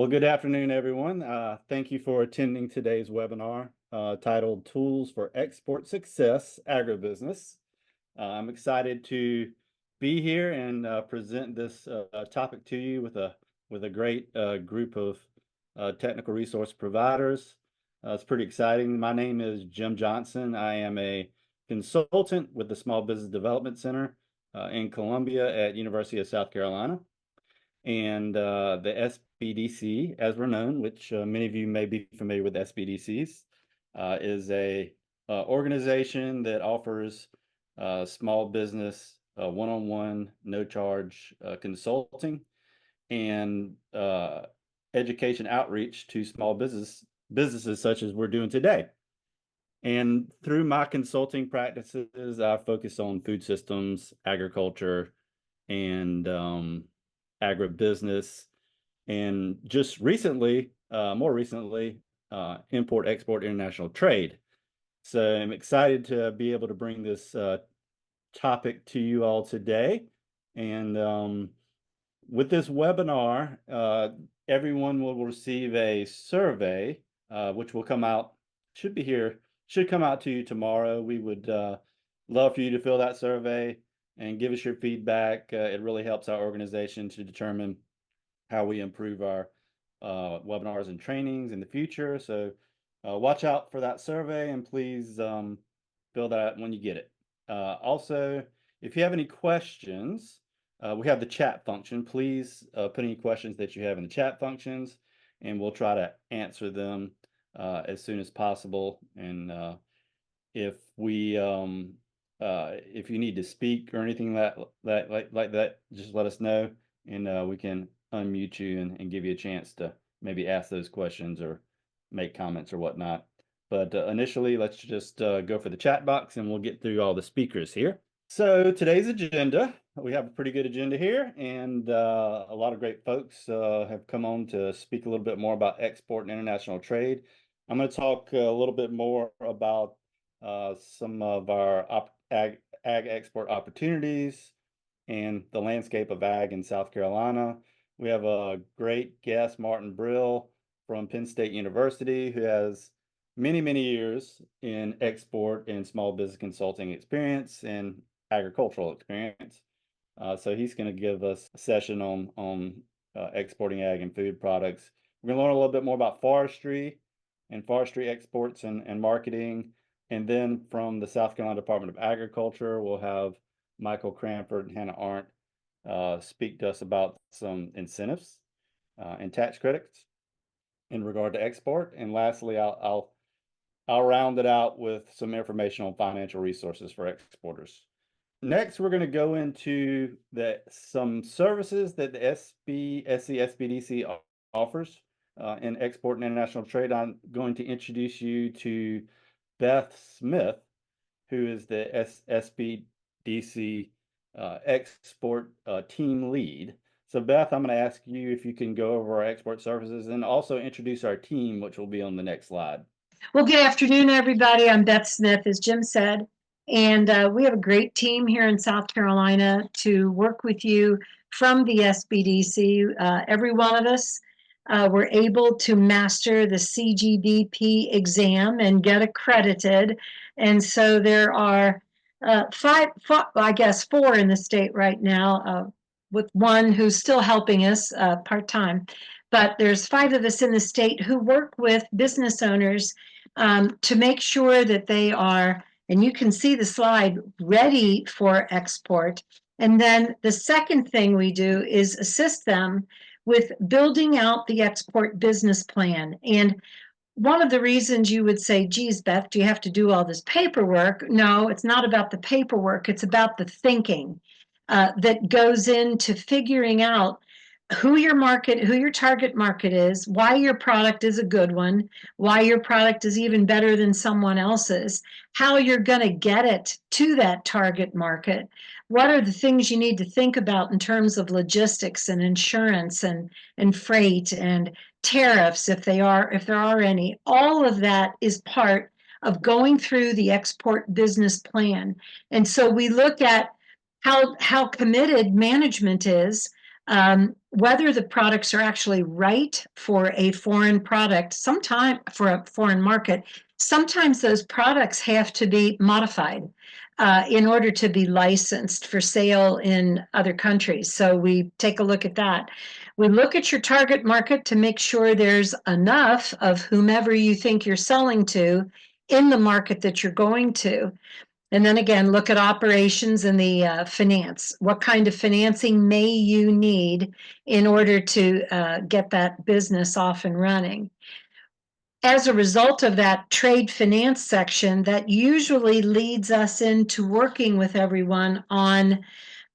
Well, good afternoon, everyone. Thank you for attending today's webinar titled Tools for Export Success, Agribusiness. I'm excited to be here and present this topic to you with a great group of technical resource providers. It's pretty exciting. My name is Jim Johnson. I am a consultant with the Small Business Development Center in Columbia at University of South Carolina. And the SBDC, as we're known, which many of you may be familiar with SBDCs, is a organization that offers small business one-on-one, no-charge consulting and education outreach to small businesses such as we're doing today. And through my consulting practices, I focus on food systems, agriculture, and agribusiness, and just recently, more recently, import, export, international trade. So I'm excited to be able to bring this topic to you all today. And with this webinar, everyone will receive a survey, which will come out, should come out to you tomorrow. We would love for you to fill that survey and give us your feedback. It really helps our organization to determine how we improve our webinars and trainings in the future. So watch out for that survey, and please fill that out when you get it. Also, if you have any questions, we have the chat function. Please put any questions that you have in the chat functions, and we'll try to answer them as soon as possible. And if you need to speak or anything like that, just let us know, and we can unmute you and give you a chance to maybe ask those questions or make comments or whatnot. But initially, let's just go for the chat box, and we'll get through all the speakers here. So today's agenda, we have a pretty good agenda here, and a lot of great folks have come on to speak a little bit more about export and international trade. I'm going to talk a little bit more about some of our ag export opportunities and the landscape of ag in South Carolina. We have a great guest, Martin Brill from Penn State University, who has many years in export and small business consulting experience and agricultural experience. So he's going to give us a session on exporting ag and food products. We're going to learn a little bit more about forestry and forestry exports and marketing. And then from the South Carolina Department of Agriculture, we'll have Michael Cranford and Hannah Arndt speak to us about some incentives and tax credits in regard to export. And lastly, I'll round it out with some information on financial resources for exporters. Next, we're going to go into some services that the SBDC offers in export and international trade. I'm going to introduce you to Beth Smith, who is the SBDC export team lead. So Beth, I'm going to ask you if you can go over our export services and also introduce our team, which will be on the next slide. Well, good afternoon, everybody. I'm Beth Smith, as Jim said, and we have a great team here in South Carolina to work with you from the SBDC. Every one of us were able to master the CGDP exam and get accredited. And so there are I guess four in the state right now, with one who's still helping us part-time. But there's 5 of us in the state who work with business owners to make sure that they are, and you can see the slide, ready for export. And then the second thing we do is assist them with building out the export business plan. And one of the reasons you would say, geez, Beth, do you have to do all this paperwork? No, it's not about the paperwork. It's about the thinking that goes into figuring out who your target market is, why your product is a good one, why your product is even better than someone else's, how you're going to get it to that target market, what are the things you need to think about in terms of logistics and insurance and freight and tariffs, if there are any. All of that is part of going through the export business plan. And so we look at how committed management is whether the products are actually right for a foreign product, sometime for a foreign market, sometimes those products have to be modified in order to be licensed for sale in other countries. So we take a look at that. We look at your target market to make sure there's enough of whomever you think you're selling to in the market that you're going to. And then again, look at operations and the finance. What kind of financing may you need in order to get that business off and running? As a result of that trade finance section, that usually leads us into working with everyone on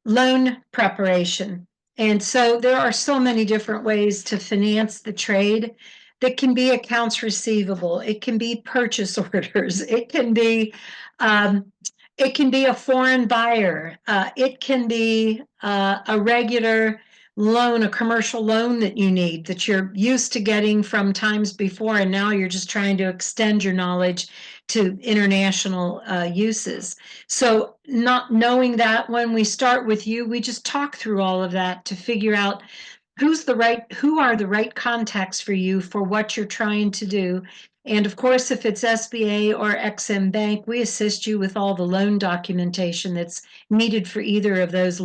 loan preparation. And so there are so many different ways to finance the trade. That can be accounts receivable, it can be purchase orders, um, it can be a foreign buyer, it can be a regular loan, a commercial loan that you need that you're used to getting from times before, and now you're just trying to extend your knowledge to international uses. So not knowing that, when we start with you, we just talk through all of that to figure out who are the right contacts for you for what you're trying to do. And of course, if it's SBA or XM Bank, we assist you with all the loan documentation that's needed for either of those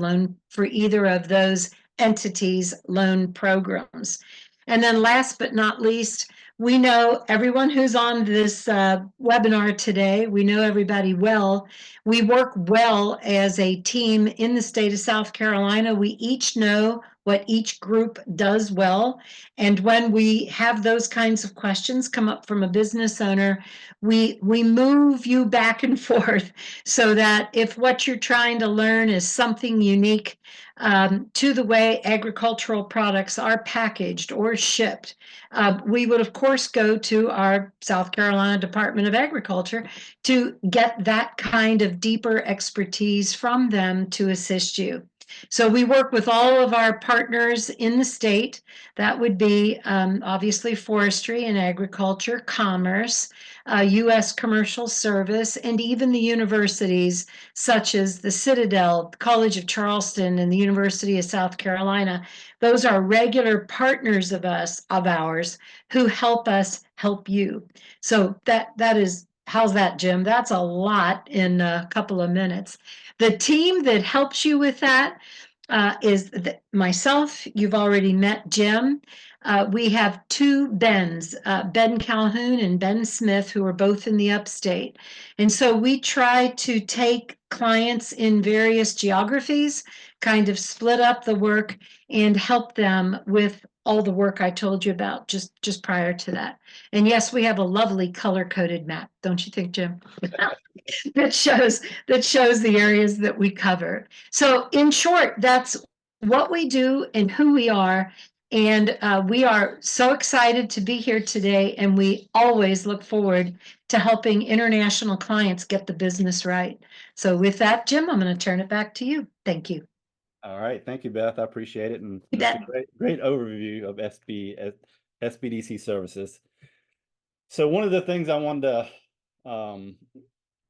entities' loan programs. And then last but not least, we know everyone who's on this webinar today. We know everybody well. We work well as a team in the state of South Carolina. We each know what each group does well. And when we have those kinds of questions come up from a business owner, we move you back and forth so that if what you're trying to learn is something unique to the way agricultural products are packaged or shipped, we would, of course, go to our South Carolina Department of Agriculture to get that kind of deeper expertise from them to assist you. So we work with all of our partners in the state. That would be obviously forestry and agriculture, commerce, U.S. commercial service, and even the universities such as the Citadel, College of Charleston, and the University of South Carolina. Those are regular partners of ours who help us help you. So that is, how's that, Jim? That's a lot in a couple of minutes. The team that helps you with that is myself. You've already met Jim. We have two Bens, Ben Calhoun and Ben Smith, who are both in the upstate. And so we try to take clients in various geographies, kind of split up the work and help them with all the work I told you about just prior to that. And yes, we have a lovely color-coded map, don't you think, Jim? that shows the areas that we cover. So in short, that's what we do and who we are. And we are so excited to be here today, and we always look forward to helping international clients get the business right. So with that, Jim, I'm going to turn it back to you. Thank you. All right. Thank you, Beth. I appreciate it. And You that's a bet. great overview of SBDC services. So one of the things I wanted to,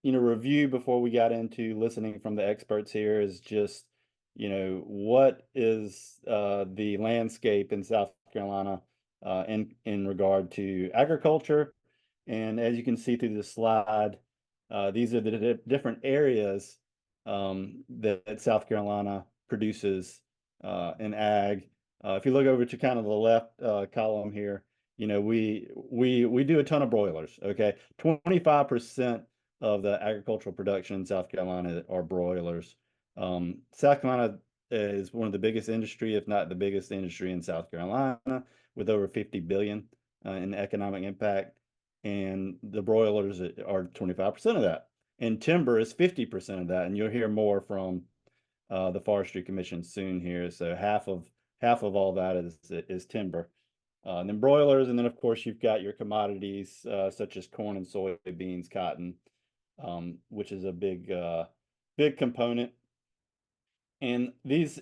review before we got into listening from the experts here is just, what is the landscape in South Carolina in regard to agriculture. And as you can see through the slide, these are the different areas that South Carolina produces in ag. If you look over to kind of the left column here, we do a ton of broilers. Okay, 25% of the agricultural production in South Carolina are broilers. South Carolina is one of the biggest industry, if not the biggest industry in South Carolina, with over 50 billion in economic impact. And the broilers are 25% of that. And timber is 50% of that. And you'll hear more from the Forestry Commission soon here. So half of all that is timber. And then broilers, and then of course you've got your commodities such as corn and soybeans, cotton, which is a big component. And these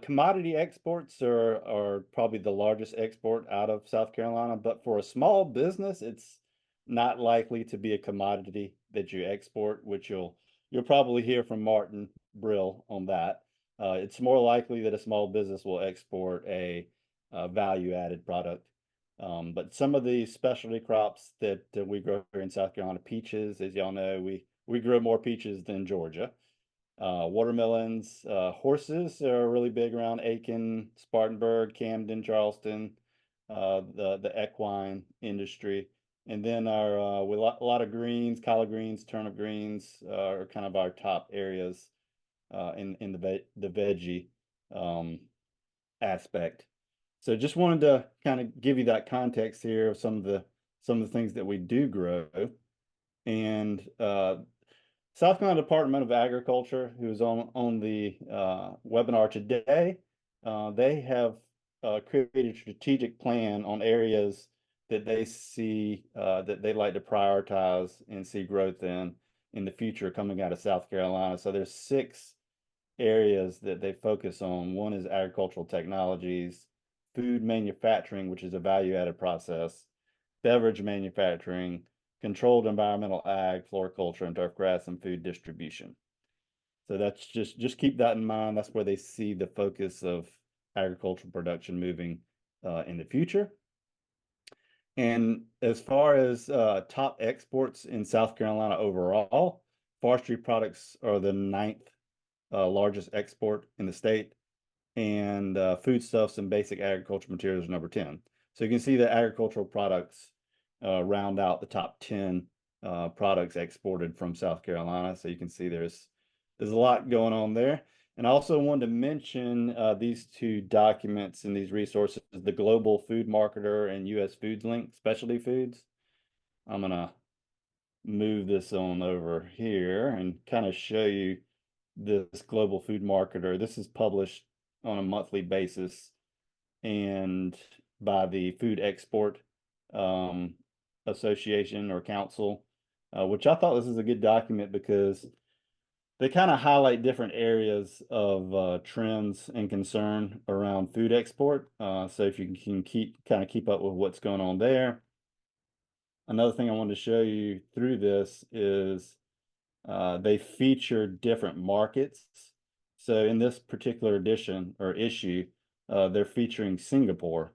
commodity exports are probably the largest export out of South Carolina. But for a small business, it's not likely to be a commodity that you export, which you'll probably hear from Martin Brill on that. it's more likely that a small business will export a, value-added product. But some of the specialty crops that we grow here in South Carolina, peaches, as y'all know, we grow more peaches than Georgia. Watermelons, horses are really big around Aiken, Spartanburg, Camden, Charleston, the equine industry. And then our with a lot of greens, collard greens, turnip greens are kind of our top areas in the veggie um, aspect. So just wanted to kind of give you that context here of some of the things that we do grow. And South Carolina Department of Agriculture, who's on the webinar today, they have created a strategic plan on areas that they see that they like to prioritize and see growth in the future coming out of South Carolina. So there's 6 areas that they focus on. One is agricultural technologies, food manufacturing, which is a value-added process, beverage manufacturing, controlled environmental ag, floriculture, and turf grass and food distribution. So that's just keep that in mind. That's where they see the focus of agricultural production moving in the future. And as far as top exports in South Carolina overall, forestry products are the 9th largest export in the state, and foodstuffs and basic agricultural materials are number 10. So you can see that agricultural products round out the top 10 products exported from South Carolina. So you can see there's a lot going on there. And I also wanted to mention these 2 documents and these resources, the Global Food Marketer and U.S. Foods Link, Specialty Foods. I'm going to move this on over here and kind of show you this Global Food Marketer. This is published on a monthly basis and by the Food Export Association or Council, which I thought this is a good document because they kind of highlight different areas of trends and concern around food export. So if you can keep up with what's going on there. Another thing I wanted to show you through this is they feature different markets. So in this particular edition or issue, they're featuring Singapore,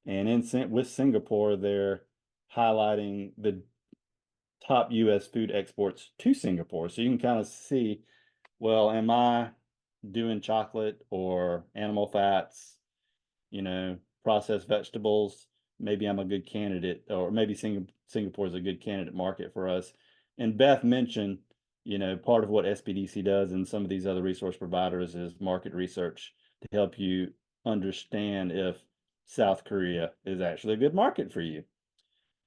and with Singapore, they're highlighting the top U.S. food exports to Singapore. So you can kind of see, well, am I doing chocolate or animal fats, processed vegetables? Maybe I'm a good candidate, or maybe Singapore is a good candidate market for us. And Beth mentioned, part of what SBDC does and some of these other resource providers is market research to help you understand if South Korea is actually a good market for you.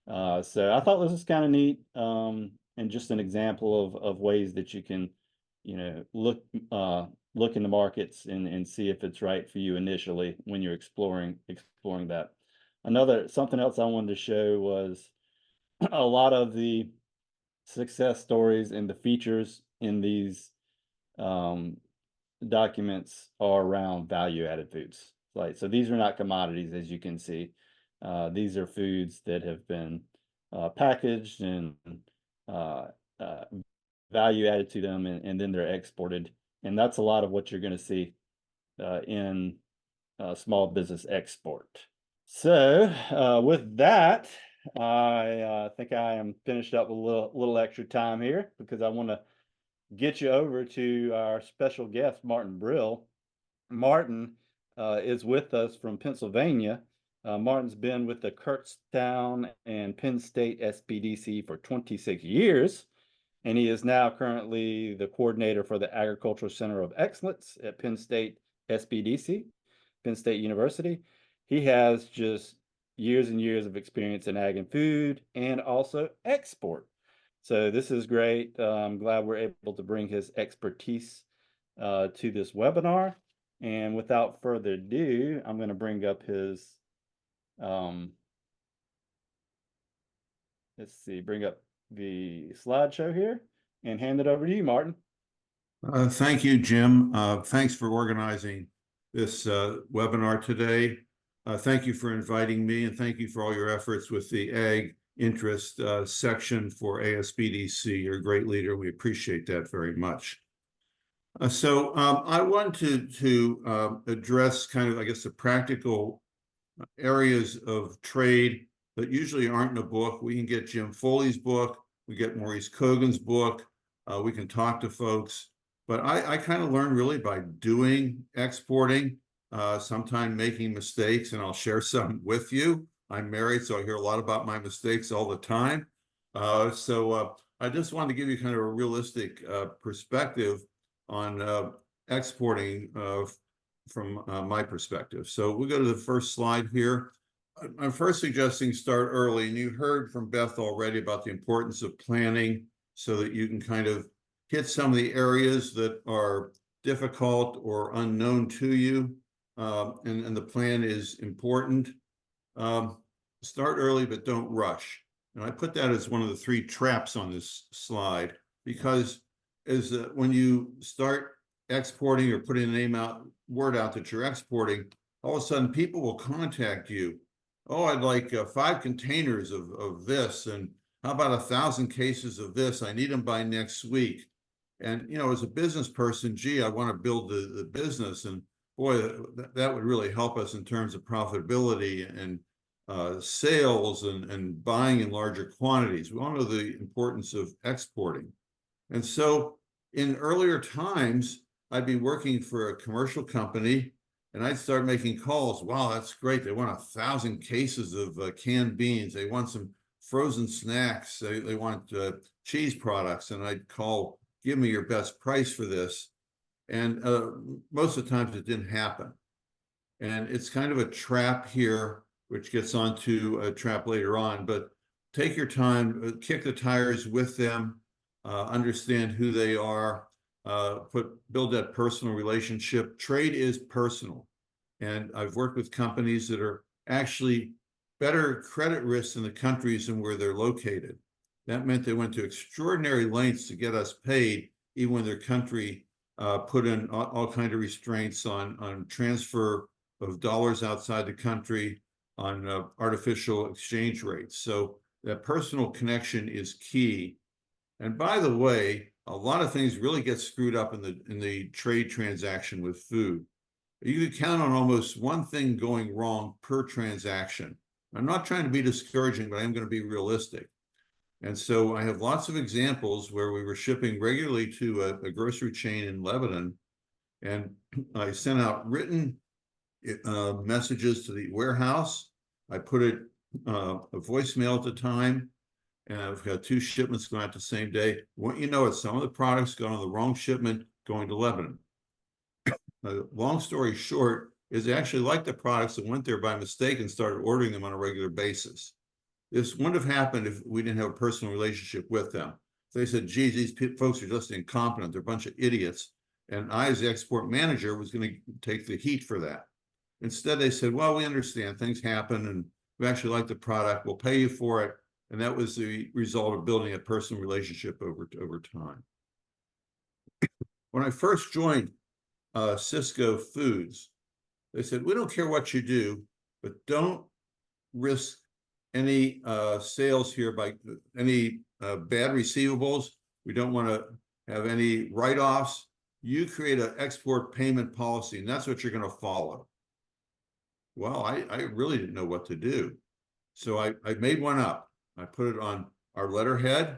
So I thought this was kind of neat, and just an example of ways that you can, look in the markets and see if it's right for you initially when you're exploring that. Something else I wanted to show was a lot of the success stories and the features in these documents are around value-added foods. So these are not commodities, as you can see. These are foods that have been packaged and value added to them, and then they're exported. And that's a lot of what you're going to see in small business export. So with that, I think I am finished up with a little extra time here because I want to get you over to our special guest, Martin Brill. Martin is with us from Pennsylvania. Martin's been with the Kurztown and Penn State SBDC for 26 years, and he is now currently the coordinator for the Agricultural Center of Excellence at Penn State SBDC, Penn State University. He has just years and years of experience in ag and food and also export. So this is great. I'm glad we're able to bring his expertise to this webinar. And without further ado, I'm going to bring up his, bring up the slideshow here and hand it over to you, Martin. Thank you, Jim. Thanks for organizing this webinar today. Thank you for inviting me, and thank you for all your efforts with the Ag Interest section for ASBDC. You're a great leader. We appreciate that very much. I want to address kind of, I guess, the practical areas of trade that usually aren't in a book. We can get Jim Foley's book, we get Maurice Kogan's book, we can talk to folks, but I kind of learn really by doing exporting, sometimes making mistakes, and I'll share some with you. I'm married, so I hear a lot about my mistakes all the time. I just wanted to give you kind of a realistic perspective on exporting from my perspective. So we'll go to the first slide here. I'm first suggesting start early, and you heard from Beth already about the importance of planning so that you can kind of hit some of the areas that are difficult or unknown to you, and the plan is important. Start early, but don't rush. And I put that as one of the 3 traps on this slide, because when you start exporting or putting a word out that you're exporting, all of a sudden people will contact you. Oh, I'd like 5 containers of this, and how about 1,000 cases of this? I need them by next week. And as a business person, gee, I want to build the business, and boy, that would really help us in terms of profitability and sales and buying in larger quantities. We all know the importance of exporting. And so in earlier times, I'd be working for a commercial company, and I'd start making calls. Wow, that's great. They want 1,000 cases of canned beans. They want some frozen snacks. They want cheese products. And I'd call, give me your best price for this. And most of the times it didn't happen. And it's kind of a trap here, which gets onto a trap later on. But take your time, kick the tires with them, understand who they are, build that personal relationship. Trade is personal. And I've worked with companies that are actually better credit risks in the countries and where they're located. That meant they went to extraordinary lengths to get us paid, even when their country put in all kinds of restraints on transfer of dollars outside the country, on artificial exchange rates. So that personal connection is key. And by the way, a lot of things really get screwed up in the trade transaction with food. You can count on almost one thing going wrong per transaction. I'm not trying to be discouraging, but I am going to be realistic. And so I have lots of examples where we were shipping regularly to a grocery chain in Lebanon, and I sent out written messages to the warehouse. I put it a voicemail at the time, and I've got 2 shipments going out the same day. What you know is some of the products got on the wrong shipment going to Lebanon. Long story short, is they actually liked the products that went there by mistake and started ordering them on a regular basis. This wouldn't have happened if we didn't have a personal relationship with them. They said, geez, these folks are just incompetent. They're a bunch of idiots. And I, as the export manager, was going to take the heat for that. Instead, they said, well, we understand things happen, and we actually like the product. We'll pay you for it. And that was the result of building a personal relationship over time. When I first joined Cisco Foods, they said, we don't care what you do, but don't risk any sales here by any bad receivables. We don't want to have any write-offs. You create an export payment policy, and that's what you're going to follow. Well, I really didn't know what to do. So I made one up. I put it on our letterhead.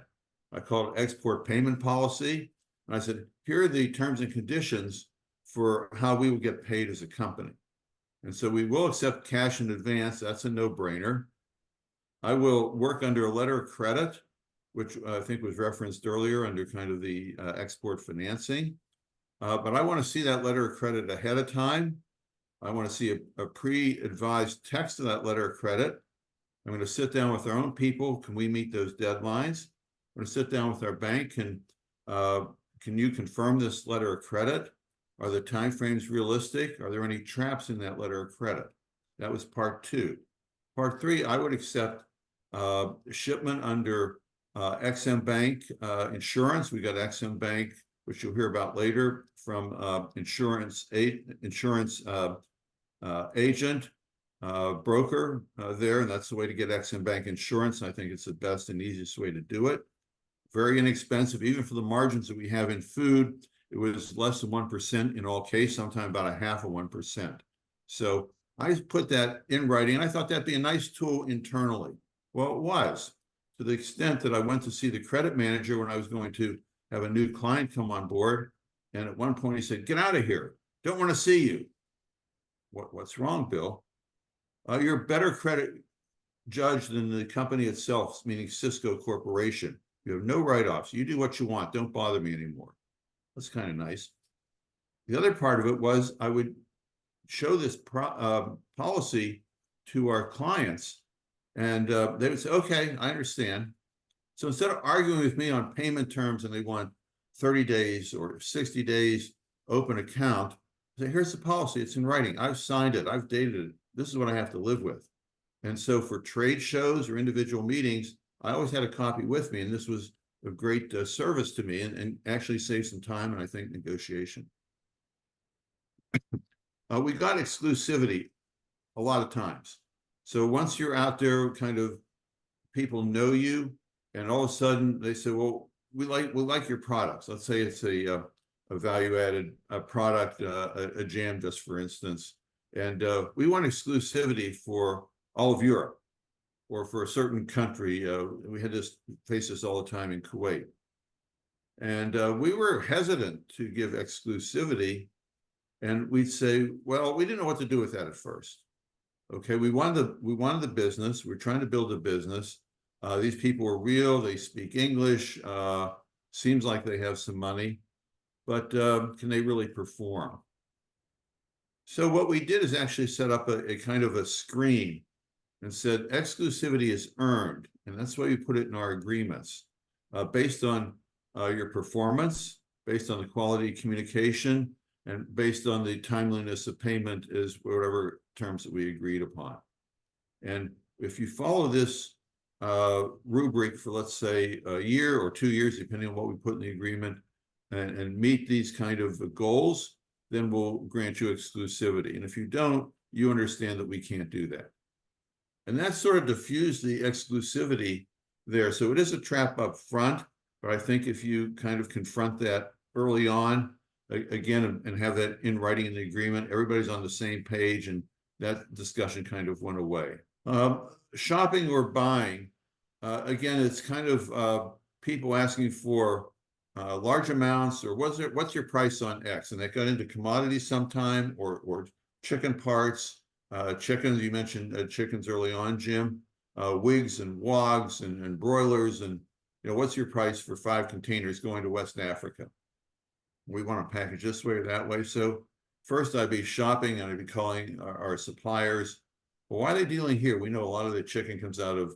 I called it export payment policy. And I said, here are the terms and conditions for how we will get paid as a company. And so we will accept cash in advance. That's a no-brainer. I will work under a letter of credit, which I think was referenced earlier under kind of the export financing. But I want to see that letter of credit ahead of time. I want to see a pre-advised text of that letter of credit. I'm going to sit down with our own people. Can we meet those deadlines? I'm going to sit down with our bank. Can you confirm this letter of credit? Are the timeframes realistic? Are there any traps in that letter of credit? That was part 2. Part 3, I would accept shipment under XM Bank insurance. We got XM Bank, which you'll hear about later, from insurance agent, broker there, and that's the way to get XM Bank insurance. I think it's the best and easiest way to do it. Very inexpensive, even for the margins that we have in food. it was less than 1% in all cases, sometimes about a half of 1%. So I put that in writing, and I thought that'd be a nice tool internally. Well, it was, to the extent that I went to see the credit manager when I was going to have a new client come on board. And at one point he said, "Get out of here. Don't want to see you." What's wrong, Bill? You're a better credit judge than the company itself, meaning Cisco Corporation. You have no write-offs. You do what you want. Don't bother me anymore. That's kind of nice. The other part of it was I would show this policy to our clients, and they would say, "Okay, I understand." So instead of arguing with me on payment terms and they want 30 days or 60 days open account, I say, "Here's the policy. It's in writing. I've signed it. I've dated it. This is what I have to live with." And so for trade shows or individual meetings, I always had a copy with me, and this was a great service to me, and actually saved some time and I think negotiation. We got exclusivity a lot of times. So once you're out there, kind of people know you, and all of a sudden they say, "Well, we like your products." Let's say it's a value-added product, a jam, just for instance, and we want exclusivity for all of Europe or for a certain country. We had this face this all the time in Kuwait, and we were hesitant to give exclusivity, and we'd say, "Well, we didn't know what to do with that at first." Okay, we wanted the business. We're trying to build a business. These people are real. They speak English. Seems like they have some money, but can they really perform? So what we did is actually set up a kind of a screen and said exclusivity is earned, and that's why we put it in our agreements, based on your performance, based on the quality of communication, and based on the timeliness of payment, is whatever terms that we agreed upon. And if you follow this rubric for, let's say, a year or 2 years, depending on what we put in the agreement, and meet these kind of goals, then we'll grant you exclusivity. And if you don't, you understand that we can't do that. And that sort of diffused the exclusivity there. So it is a trap up front, but I think if you kind of confront that early on, again, and have that in writing in the agreement, everybody's on the same page, and that discussion kind of went away. Shopping or buying, again, it's kind of people asking for large amounts, or what's your price on X? And that got into commodities sometime, or chicken parts. Chickens, you mentioned chickens early on, Jim. Wigs and wogs and broilers, and what's your price for 5 containers going to West Africa? We want to package this way or that way. So first I'd be shopping, and I'd be calling our suppliers. Well, why are they dealing here? We know a lot of the chicken comes out of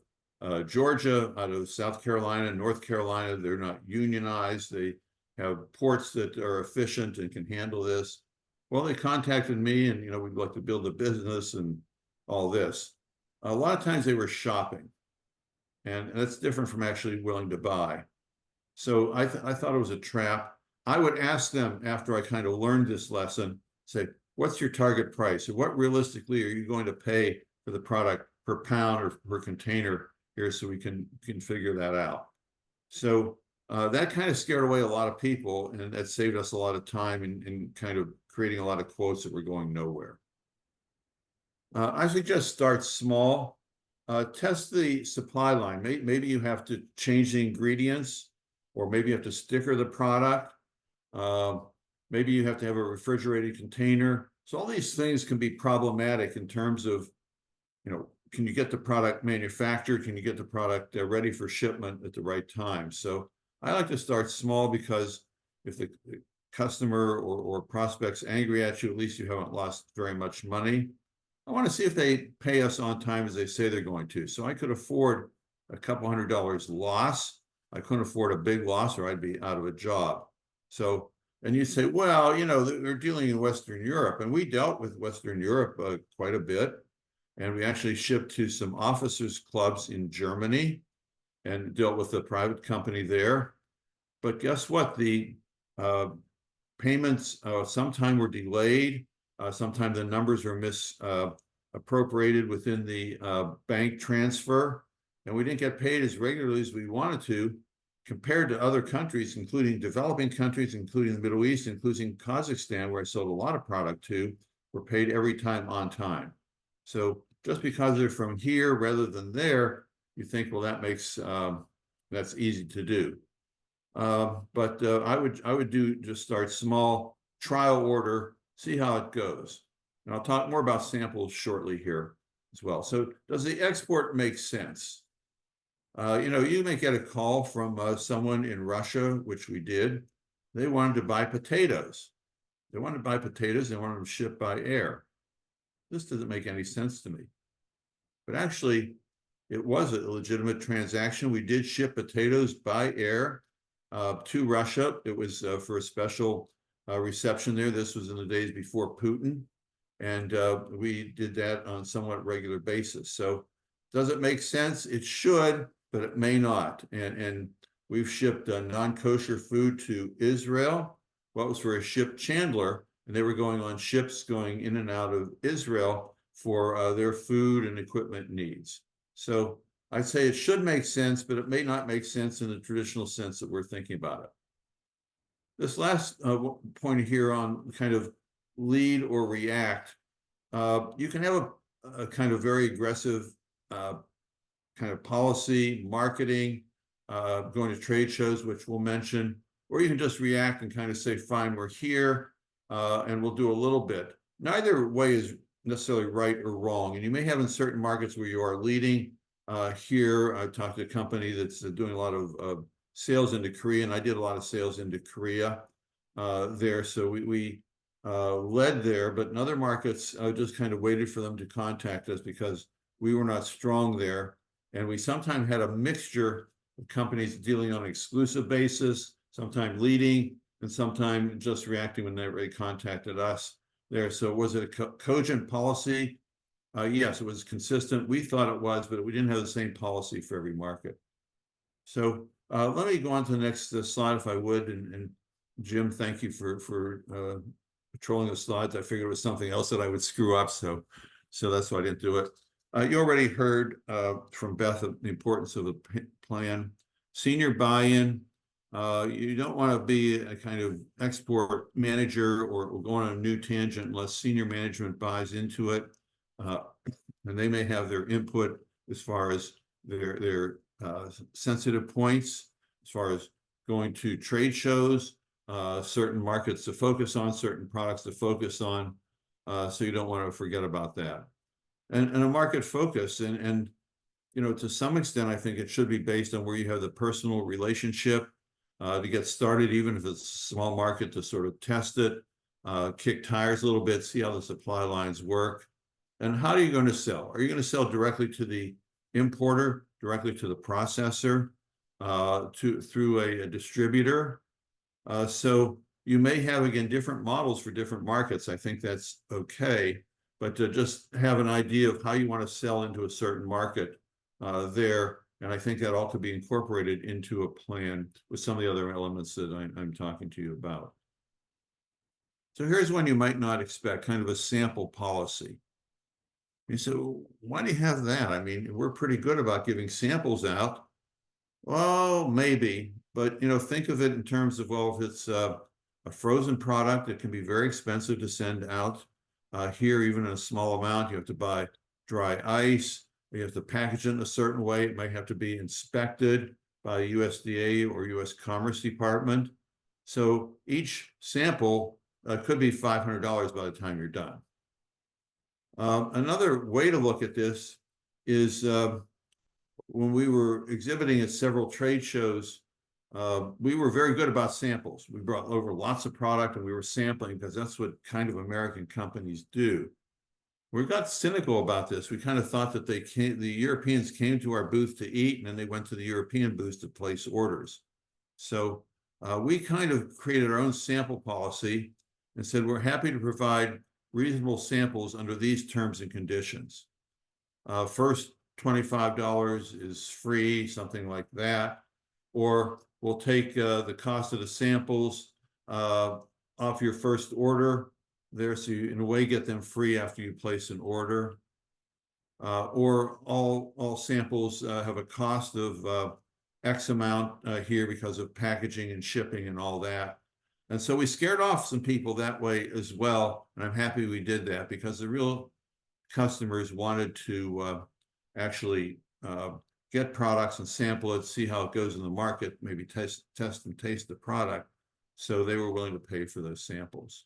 Georgia, out of South Carolina, North Carolina. They're not unionized. They have ports that are efficient and can handle this. Well, they contacted me, and we'd like to build a business and all this. A lot of times they were shopping, and that's different from actually willing to buy. So I thought it was a trap. I would ask them, after I kind of learned this lesson, say, "What's your target price? Or what realistically are you going to pay for the product per pound or per container here, so we can figure that out?" So that kind of scared away a lot of people, and that saved us a lot of time in kind of creating a lot of quotes that were going nowhere. I suggest start small. Test the supply line. Maybe you have to change the ingredients, or maybe you have to sticker the product. Maybe you have to have a refrigerated container. So all these things can be problematic in terms of, can you get the product manufactured? Can you get the product ready for shipment at the right time? So I like to start small, because if the customer or prospect's angry at you, at least you haven't lost very much money. I want to see if they pay us on time as they say they're going to. So I could afford a couple $100 loss. I couldn't afford a big loss, or I'd be out of a job. So, and you say, well, they're dealing in Western Europe, and we dealt with Western Europe quite a bit. And we actually shipped to some officers' clubs in Germany and dealt with a private company there. But guess what? The payments sometimes were delayed. Sometimes the numbers were misappropriated within the bank transfer, and we didn't get paid as regularly as we wanted to, compared to other countries, including developing countries, including the Middle East, including Kazakhstan, where I sold a lot of product to, were paid every time on time. So just because they're from here rather than there, you think, well, that makes that's easy to do. But I would just start small, trial order, see how it goes. And I'll talk more about samples shortly here as well. So does the export make sense? You may get a call from someone in Russia, which we did. They wanted to buy potatoes. They wanted to buy potatoes. They wanted them shipped by air. This doesn't make any sense to me. But actually, it was a legitimate transaction. We did ship potatoes by air to Russia. It was for a special reception there. This was in the days before Putin. And we did that on a somewhat regular basis. So does it make sense? It should, but it may not. And we've shipped non-kosher food to Israel. Well, it was for a ship chandler, and they were going on ships going in and out of Israel for their food and equipment needs. So I'd say it should make sense, but it may not make sense in the traditional sense that we're thinking about it. This last point here on kind of lead or react, you can have a kind of very aggressive kind of policy, marketing, going to trade shows, which we'll mention, or you can just react and kind of say, fine, we're here, and we'll do a little bit. Neither way is necessarily right or wrong. And you may have in certain markets where you are leading. Here, I talked to a company that's doing a lot of sales into Korea, and I did a lot of sales into Korea there. So we led there, but in other markets, I just kind of waited for them to contact us because we were not strong there. And we sometimes had a mixture of companies dealing on an exclusive basis, sometimes leading, and sometimes just reacting when they contacted us there. So was it a cogent policy? Yes, it was consistent. We thought it was, but we didn't have the same policy for every market. So let me go on to the next slide, if I would. And Jim, thank you for patrolling the slides. I figured it was something else that I would screw up, so that's why I didn't do it. You already heard from Beth the importance of a plan. Senior buy-in. You don't want to be a kind of export manager or go on a new tangent unless senior management buys into it. And they may have their input as far as their sensitive points, as far as going to trade shows, certain markets to focus on, certain products to focus on. So you don't want to forget about that. And a market focus, and to some extent, I think it should be based on where you have the personal relationship to get started, even if it's a small market, to sort of test it, kick tires a little bit, see how the supply lines work. And how are you going to sell? Are you going to sell directly to the importer, directly to the processor, through a distributor? So you may have, again, different models for different markets. I think that's okay. But to just have an idea of how you want to sell into a certain market there. And I think that ought to be incorporated into a plan with some of the other elements that I'm talking to you about. So here's one you might not expect, kind of a sample policy. You say, well, why do you have that? I mean, we're pretty good about giving samples out. Well, maybe, but think of it in terms of, well, if it's a frozen product, it can be very expensive to send out. Here, even in a small amount, you have to buy dry ice. You have to package it in a certain way. It might have to be inspected by USDA or US Commerce Department. So each sample could be $500 by the time you're done. Another way to look at this is when we were exhibiting at several trade shows, we were very good about samples. We brought over lots of product and we were sampling because that's what kind of American companies do. We got cynical about this. We kind of thought that the Europeans came to our booth to eat and then they went to the European booth to place orders. So we kind of created our own sample policy and said, we're happy to provide reasonable samples under these terms and conditions. First, $25 is free, something like that. Or we'll take the cost of the samples off your first order there, so you in a way get them free after you place an order. Or all samples have a cost of X amount here because of packaging and shipping and all that. And so we scared off some people that way as well. And I'm happy we did that because the real customers wanted to actually get products and sample it, see how it goes in the market, maybe test and taste the product. So they were willing to pay for those samples.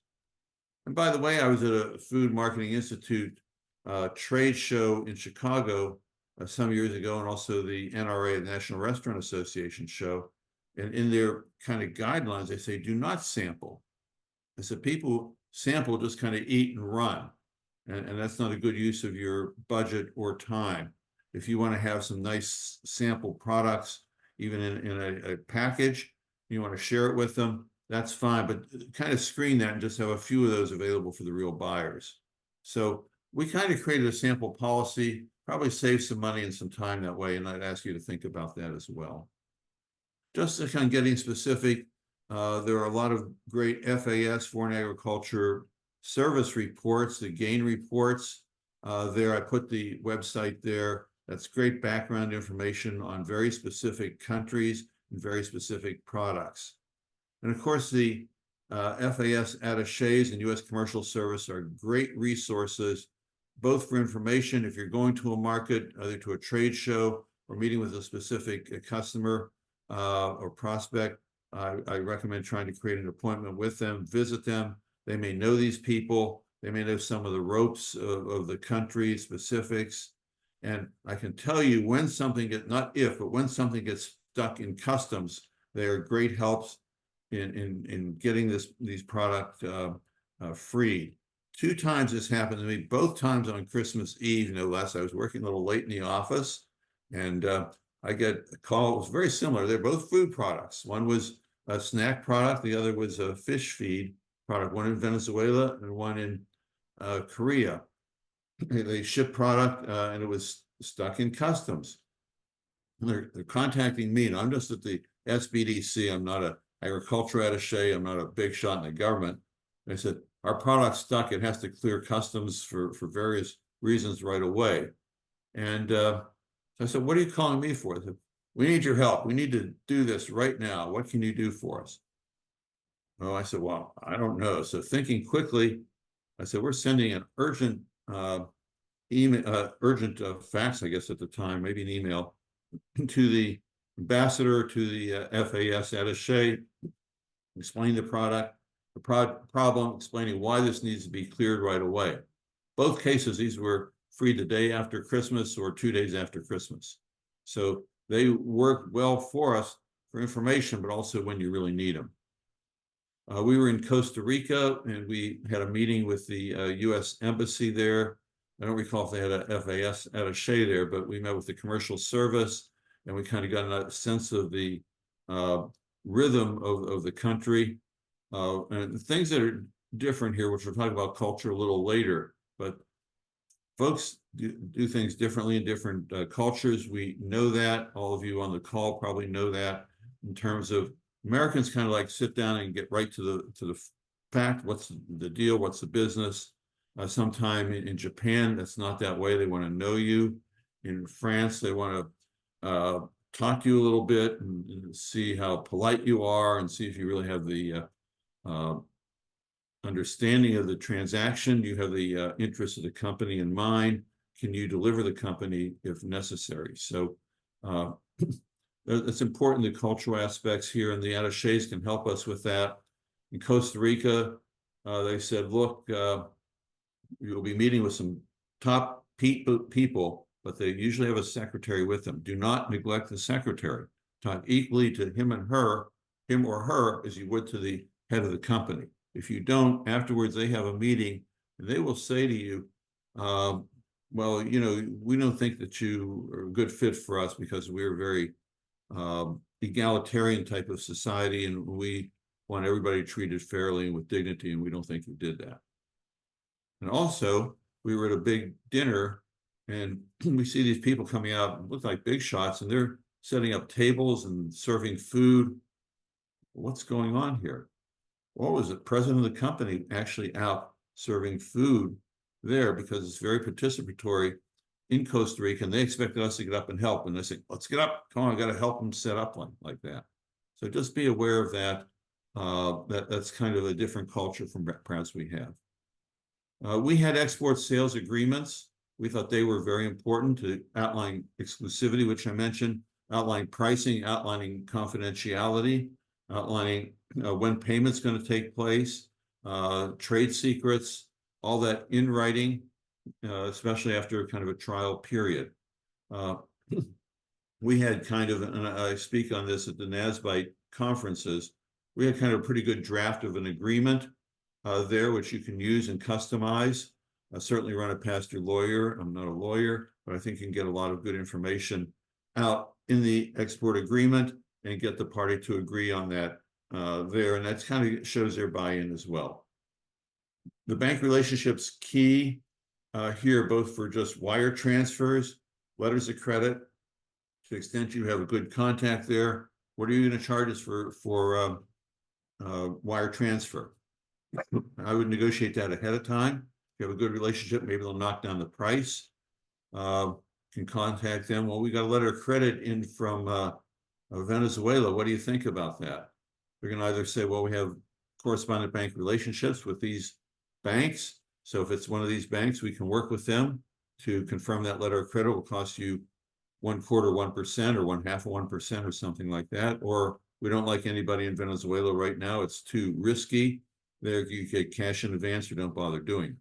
And by the way, I was at a Food Marketing Institute trade show in Chicago some years ago, and also the NRA, the National Restaurant Association show. And in their kind of guidelines, they say, do not sample. I said, people sample, just kind of eat and run. And that's not a good use of your budget or time. If you want to have some nice sample products, even in a package, you want to share it with them, that's fine, but kind of screen that and just have a few of those available for the real buyers. So we kind of created a sample policy, probably save some money and some time that way, and I'd ask you to think about that as well. Just to kind of getting specific, there are a lot of great FAS, Foreign Agriculture Service reports, the GAIN reports. There, I put the website there. That's great background information on very specific countries and very specific products. And of course, the FAS attaches and U.S. Commercial Service are great resources, both for information if you're going to a market, either to a trade show or meeting with a specific customer or prospect. I recommend trying to create an appointment with them, visit them. They may know these people. They may know some of the ropes of the country specifics. And I can tell you when something gets, not if, but when something gets stuck in customs, they are great helps in getting these products freed. 2 times this happened to me, both times on Christmas Eve, no less. I was working a little late in the office, and I get a call. It was very similar. They're both food products. One was a snack product. The other was a fish feed product, one in Venezuela and one in Korea. They shipped product and it was stuck in customs. And they're contacting me, and I'm just at the SBDC. I'm not an agriculture attaché. I'm not a big shot in the government. They said, our product's stuck. It has to clear customs for various reasons right away. And so I said, what are you calling me for? They said, we need your help. We need to do this right now. What can you do for us? Oh, I said, well, I don't know. So thinking quickly, I said, we're sending an urgent fax, I guess at the time, maybe an email, to the ambassador, to the FAS attaché, explain the product, the problem, explaining why this needs to be cleared right away. Both cases, these were free the day after Christmas or 2 days after Christmas. So they work well for us for information, but also when you really need them. We were in Costa Rica, and we had a meeting with the U.S. Embassy there. I don't recall if they had a FAS attaché there, but we met with the commercial service, and we kind of got a sense of the rhythm of the country. And things that are different here, which we'll talk about culture a little later, but folks do things differently in different cultures. We know that. All of you on the call probably know that. In terms of Americans, kind of like sit down and get right to the fact. What's the deal? What's the business? Sometime in Japan, that's not that way. They want to know you. In France, they want to talk to you a little bit and see how polite you are and see if you really have the understanding of the transaction. You have the interest of the company in mind. Can you deliver the company if necessary? So it's important, the cultural aspects here, and the attachés can help us with that. In Costa Rica, they said, look, you'll be meeting with some top people, but they usually have a secretary with them. Do not neglect the secretary. Talk equally to him or her, as you would to the head of the company. If you don't, afterwards they have a meeting and they will say to you, well, you know, we don't think that you are a good fit for us because we're very egalitarian type of society, and we want everybody treated fairly and with dignity, and we don't think you did that. And also, we were at a big dinner, and we see these people coming out, look like big shots, and they're setting up tables and serving food. What's going on here? What was the president of the company actually out serving food there, because it's very participatory in Costa Rica, and they expected us to get up and help. And I said, let's get up. Come on, I got to help them set up like that. So just be aware of that. That's kind of a different culture from perhaps we have. We had export sales agreements. We thought they were very important to outline exclusivity, which I mentioned, outline pricing, outlining confidentiality, outlining when payment's going to take place, trade secrets, all that in writing, especially after kind of a trial period. We had kind of, and I speak on this at the NASBITE conferences, we had kind of a pretty good draft of an agreement there, which you can use and customize. Certainly run it past your lawyer. I'm not a lawyer, but I think you can get a lot of good information out in the export agreement and get the party to agree on that there. And that's kind of shows their buy-in as well. The bank relationship's key here, both for just wire transfers, letters of credit, to the extent you have a good contact there. What are you going to charge us for wire transfer? I would negotiate that ahead of time. If you have a good relationship, maybe they'll knock down the price. Can contact them. Well, we got a letter of credit in from Venezuela. What do you think about that? We're going to either say, well, we have correspondent bank relationships with these banks. So if it's one of these banks, we can work with them to confirm that letter of credit will cost you 1/4, 1%, or 1/2 of 1%, or something like that. Or we don't like anybody in Venezuela right now. It's too risky. There you get cash in advance, or don't bother doing it.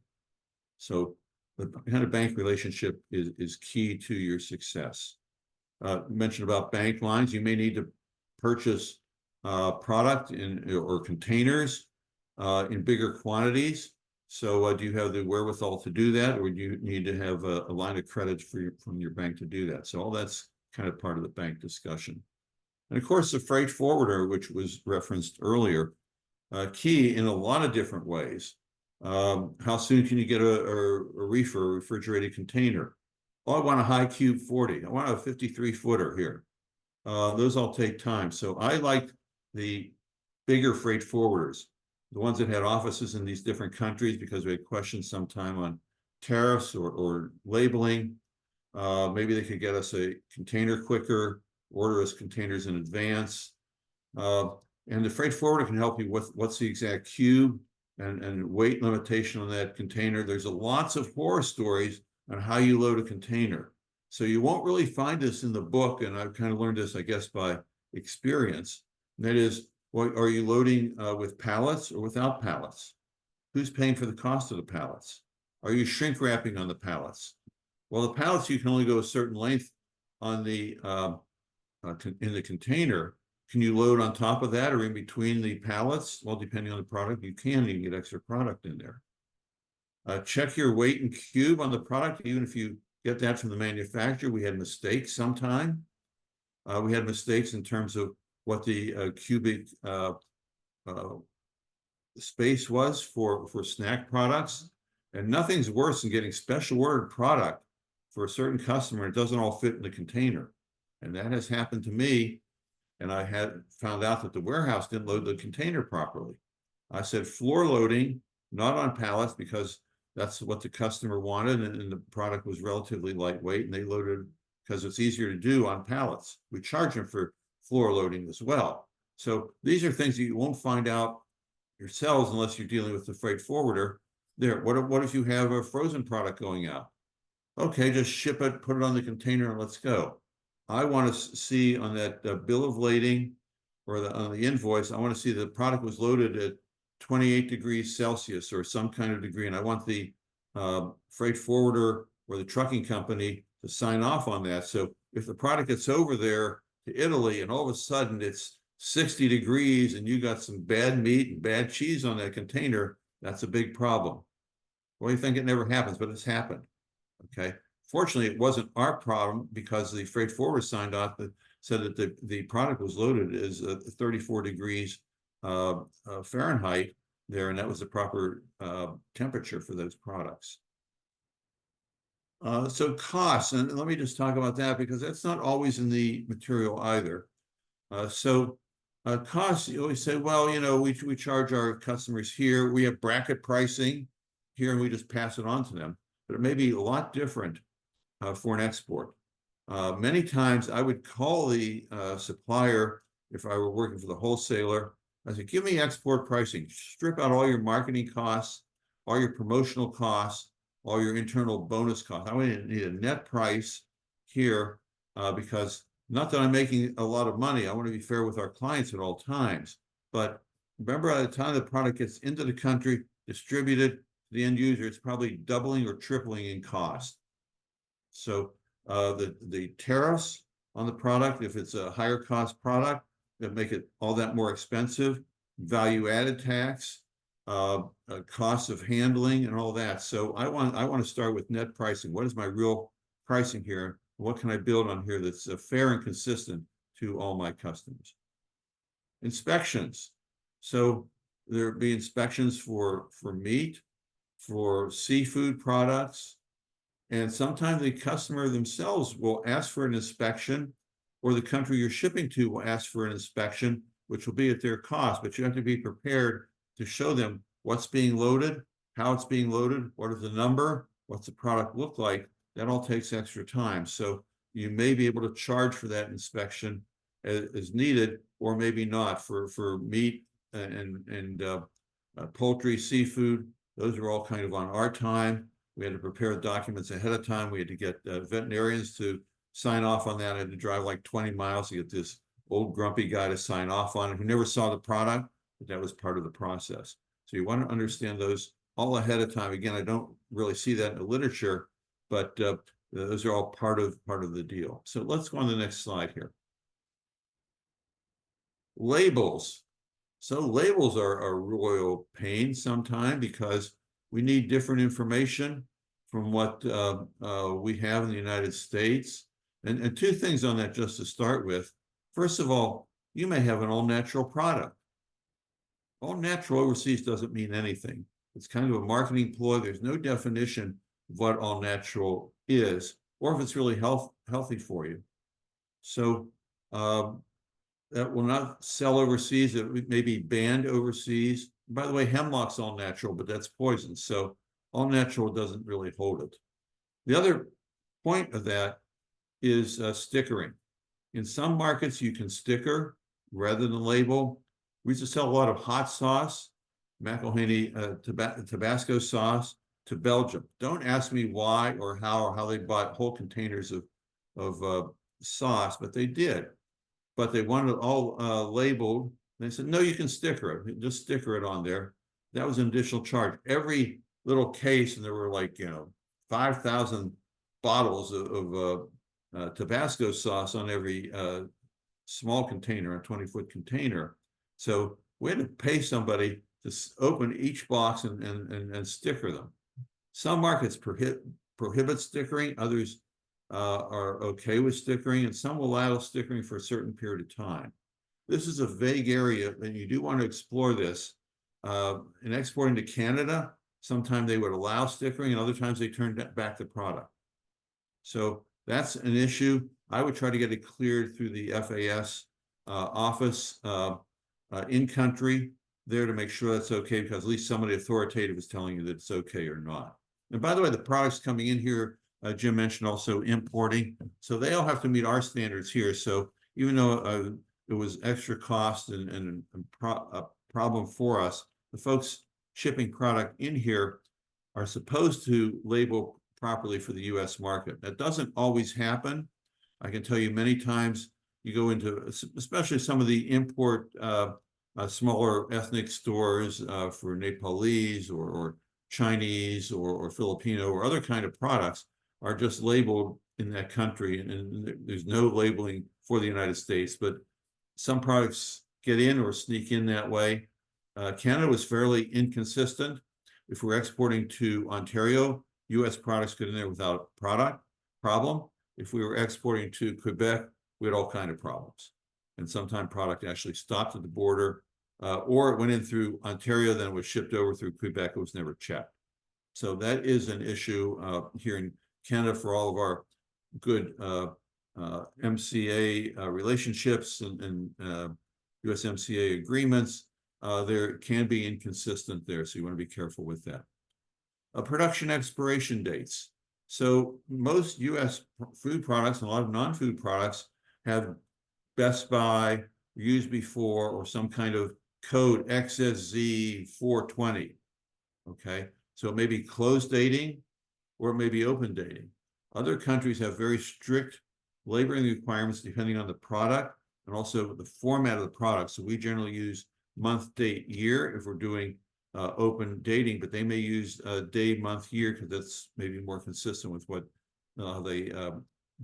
So the kind of bank relationship is key to your success. Mentioned about bank lines. You may need to purchase product or containers in bigger quantities. So do you have the wherewithal to do that, or do you need to have a line of credit from your bank to do that? So all that's kind of part of the bank discussion. And of course, the freight forwarder, which was referenced earlier, key in a lot of different ways. How soon can you get a reefer, a refrigerated container? Oh, I want a high cube 40. I want a 53-footer here. Those all take time. So I like the bigger freight forwarders, the ones that had offices in these different countries, because we had questions sometime on tariffs or labeling. Maybe they could get us a container quicker, order us containers in advance. And the freight forwarder can help you with what's the exact cube and weight limitation on that container. There's lots of horror stories on how you load a container. So you won't really find this in the book, and I've kind of learned this, I guess, by experience. And that is, well, are you loading with pallets or without pallets? Who's paying for the cost of the pallets? Are you shrink wrapping on the pallets? Well, the pallets, you can only go a certain length on the in the container. Can you load on top of that or in between the pallets? Well, depending on the product, you can get extra product in there. Check your weight and cube on the product, even if you get that from the manufacturer. We had mistakes sometime. We had mistakes in terms of what the cubic space was for snack products. And nothing's worse than getting special ordered product for a certain customer. It doesn't all fit in the container. And that has happened to me. And I had found out that the warehouse didn't load the container properly. I said floor loading, not on pallets, because that's what the customer wanted, and the product was relatively lightweight, and they loaded because it's easier to do on pallets. We charge them for floor loading as well. So these are things that you won't find out yourselves unless you're dealing with the freight forwarder. There, what if you have a frozen product going out? Okay, just ship it, put it on the container, and let's go. I want to see on that bill of lading or on the invoice, I want to see the product was loaded at 28 degrees Celsius or some kind of degree. And I want the freight forwarder or the trucking company to sign off on that. So if the product gets over there to Italy and all of a sudden it's 60 degrees and you got some bad meat and bad cheese on that container, that's a big problem. Well, you think it never happens, but it's happened. Okay. Fortunately, it wasn't our problem because the freight forwarder signed off that said that the product was loaded as 34 degrees Fahrenheit there, and that was the proper temperature for those products. So costs, and let me just talk about that because that's not always in the material either. Costs, you always say, well, you know, we charge our customers here. We have bracket pricing here, and we just pass it on to them. But it may be a lot different for an export. Many times I would call the supplier if I were working for the wholesaler. I said, give me export pricing, strip out all your marketing costs, all your promotional costs, all your internal bonus costs. I need a net price here because not that I'm making a lot of money. I want to be fair with our clients at all times. But remember, by the time the product gets into the country, distributed to the end user, it's probably doubling or tripling in cost. So the tariffs on the product, if it's a higher cost product, that make it all that more expensive, value added tax, costs of handling and all that. So I want to start with net pricing. What is my real pricing here? What can I build on here that's fair and consistent to all my customers? Inspections. So there'll be inspections for meat, for seafood products, and sometimes the customer themselves will ask for an inspection, or the country you're shipping to will ask for an inspection, which will be at their cost, but you have to be prepared to show them what's being loaded, how it's being loaded, what is the number, what's the product look like. That all takes extra time. So you may be able to charge for that inspection as needed, or maybe not for meat and poultry, seafood. Those are all kind of on our time. We had to prepare documents ahead of time. We had to get veterinarians to sign off on that. I had to drive like 20 miles to get this old grumpy guy to sign off on it who never saw the product, but that was part of the process. So you want to understand those all ahead of time. Again, I don't really see that in the literature, but those are all part of the deal. So let's go on to the next slide here. Labels. So labels are a royal pain sometimes because we need different information from what we have in the United States. And two things on that just to start with. First of all, you may have an all-natural product. All natural overseas doesn't mean anything. It's kind of a marketing ploy. There's no definition of what all natural is, or if it's really healthy for you. So that will not sell overseas. It may be banned overseas. By the way, hemlock's all natural, but that's poison. So all natural doesn't really hold it. The other point of that is stickering. In some markets, you can sticker rather than label. We used to sell a lot of hot sauce, McElhaney Tabasco sauce to Belgium. Don't ask me why or how they bought whole containers of sauce, but they did. But they wanted it all labeled. They said, no, you can sticker it. Just sticker it on there. That was an additional charge. Every little case, and there were like, 5,000 bottles of Tabasco sauce on every small container, a 20-foot container. So we had to pay somebody to open each box and sticker them. Some markets prohibit stickering, others are okay with stickering, and some will allow stickering for a certain period of time. This is a vague area, and you do want to explore this. In exporting to Canada, sometimes they would allow stickering, and other times they turned back the product. So that's an issue. I would try to get it cleared through the FAS office in country there to make sure that's okay, because at least somebody authoritative is telling you that it's okay or not. And by the way, the products coming in here, Jim mentioned also importing. So they all have to meet our standards here. So even though it was extra cost and a problem for us, the folks shipping product in here are supposed to label properly for the US market. That doesn't always happen. I can tell you many times you go into, especially some of the import smaller ethnic stores for Nepalese or Chinese or Filipino or other kind of products are just labeled in that country, and there's no labeling for the United States, but some products get in or sneak in that way. Canada was fairly inconsistent. If we're exporting to Ontario, US products get in there without problem. If we were exporting to Quebec, we had all kinds of problems. And sometimes product actually stopped at the border, or it went in through Ontario, then it was shipped over through Quebec. It was never checked. So that is an issue here in Canada for all of our good MCA relationships and USMCA agreements. There can be inconsistent there, so you want to be careful with that. Production expiration dates. So most US food products and a lot of non-food products have Best By, used before, or some kind of code XSZ 420. Okay, so it may be closed dating or it may be open dating. Other countries have very strict labeling requirements depending on the product and also the format of the product. So we generally use month, date, year if we're doing open dating, but they may use day, month, year because that's maybe more consistent with what they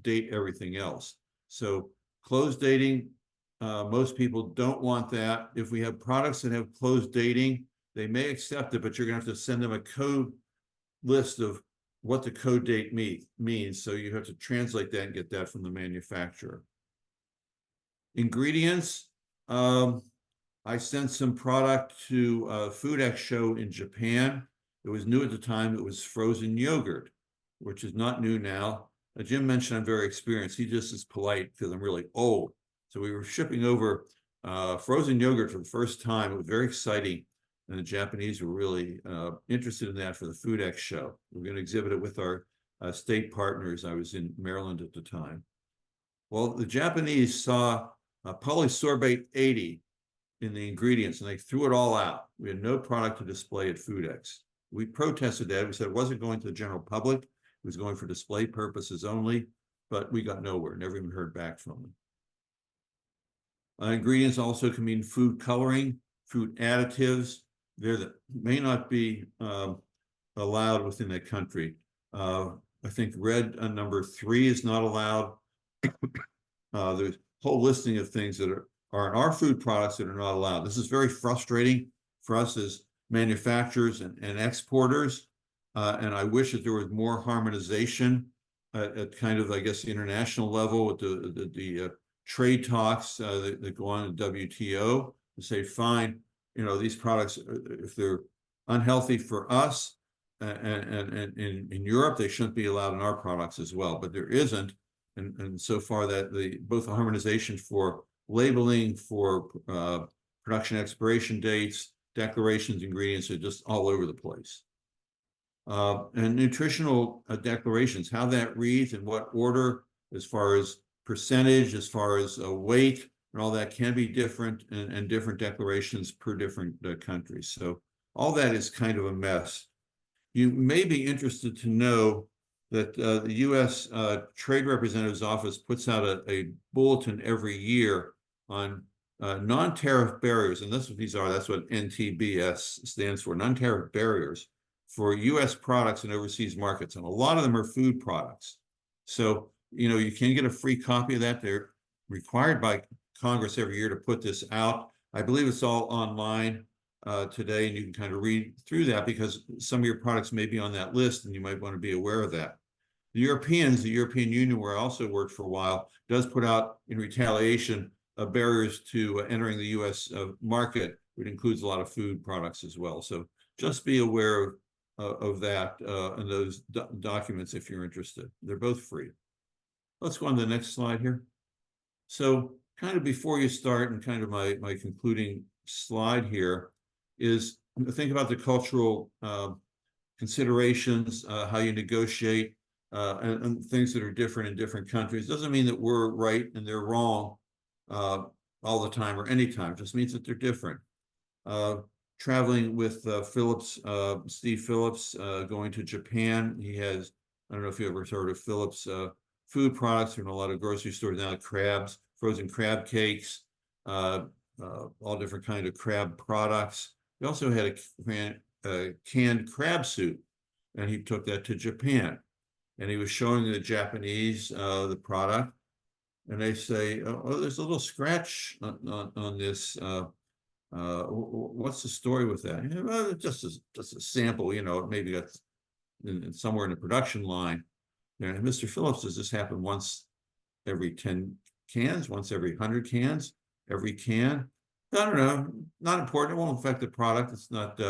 date everything else. So closed dating, most people don't want that. If we have products that have closed dating, they may accept it, but you're going to have to send them a code list of what the code date means. So you have to translate that and get that from the manufacturer. Ingredients. I sent some product to a FoodX show in Japan. It was new at the time. It was frozen yogurt, which is not new now. Jim mentioned I'm very experienced. He just is polite because I'm really old. So we were shipping over frozen yogurt for the first time. It was very exciting. And the Japanese were really interested in that for the FoodX show. We're going to exhibit it with our state partners. I was in Maryland at the time. Well, the Japanese saw polysorbate 80 in the ingredients, and they threw it all out. We had no product to display at FoodX. We protested that. We said it wasn't going to the general public. It was going for display purposes only, but we got nowhere, never even heard back from them. Ingredients also can mean food coloring, food additives. That may not be allowed within that country. I think red number 3 is not allowed. There's a whole listing of things that are in our food products that are not allowed. This is very frustrating for us as manufacturers and exporters. And I wish that there was more harmonization at kind of, I guess, the international level with the trade talks that go on in WTO to say, fine, you know, these products, if they're unhealthy for us and in Europe, they shouldn't be allowed in our products as well. But there isn't. And so far that both the harmonization for labeling, for production expiration dates, declarations, ingredients are just all over the place. And nutritional declarations, how that reads and what order, as far as percentage, as far as weight, and all that can be different, and different declarations per different countries. So all that is kind of a mess. You may be interested to know that the U.S. Trade Representative's Office puts out a bulletin every year on non-tariff barriers, and that's what these are. That's what NTBS stands for, non-tariff barriers for U.S. products in overseas markets, and a lot of them are food products. So, you know, you can get a free copy of that. They're required by Congress every year to put this out. I believe it's all online today, and you can kind of read through that because some of your products may be on that list, and you might want to be aware of that. The European Union, where I also worked for a while, does put out, in retaliation, barriers to entering the U.S. Market, which includes a lot of food products as well. So just be aware of that and those documents if you're interested. They're both free. Let's go on to the next slide here. So kind of before you start, and kind of my concluding slide here, is think about the cultural considerations, how you negotiate, and things that are different in different countries. Doesn't mean that we're right and they're wrong all the time or anytime. It just means that they're different. Traveling with Phillips, Steve Phillips, going to Japan. He has, I don't know if you ever heard of Phillips food products. There are a lot of grocery stores now, crabs, frozen crab cakes, all different kind of crab products. He also had a canned crab soup, and he took that to Japan. And he was showing the Japanese the product, and they say, "Oh, there's a little scratch on this. What's the story with that?" You know, well, just a sample, you know, maybe that's somewhere in the production line. And Mr. Phillips, does this happen once every 10 cans, once every 100 cans, every can? I don't know, not important. It won't affect the product. It's not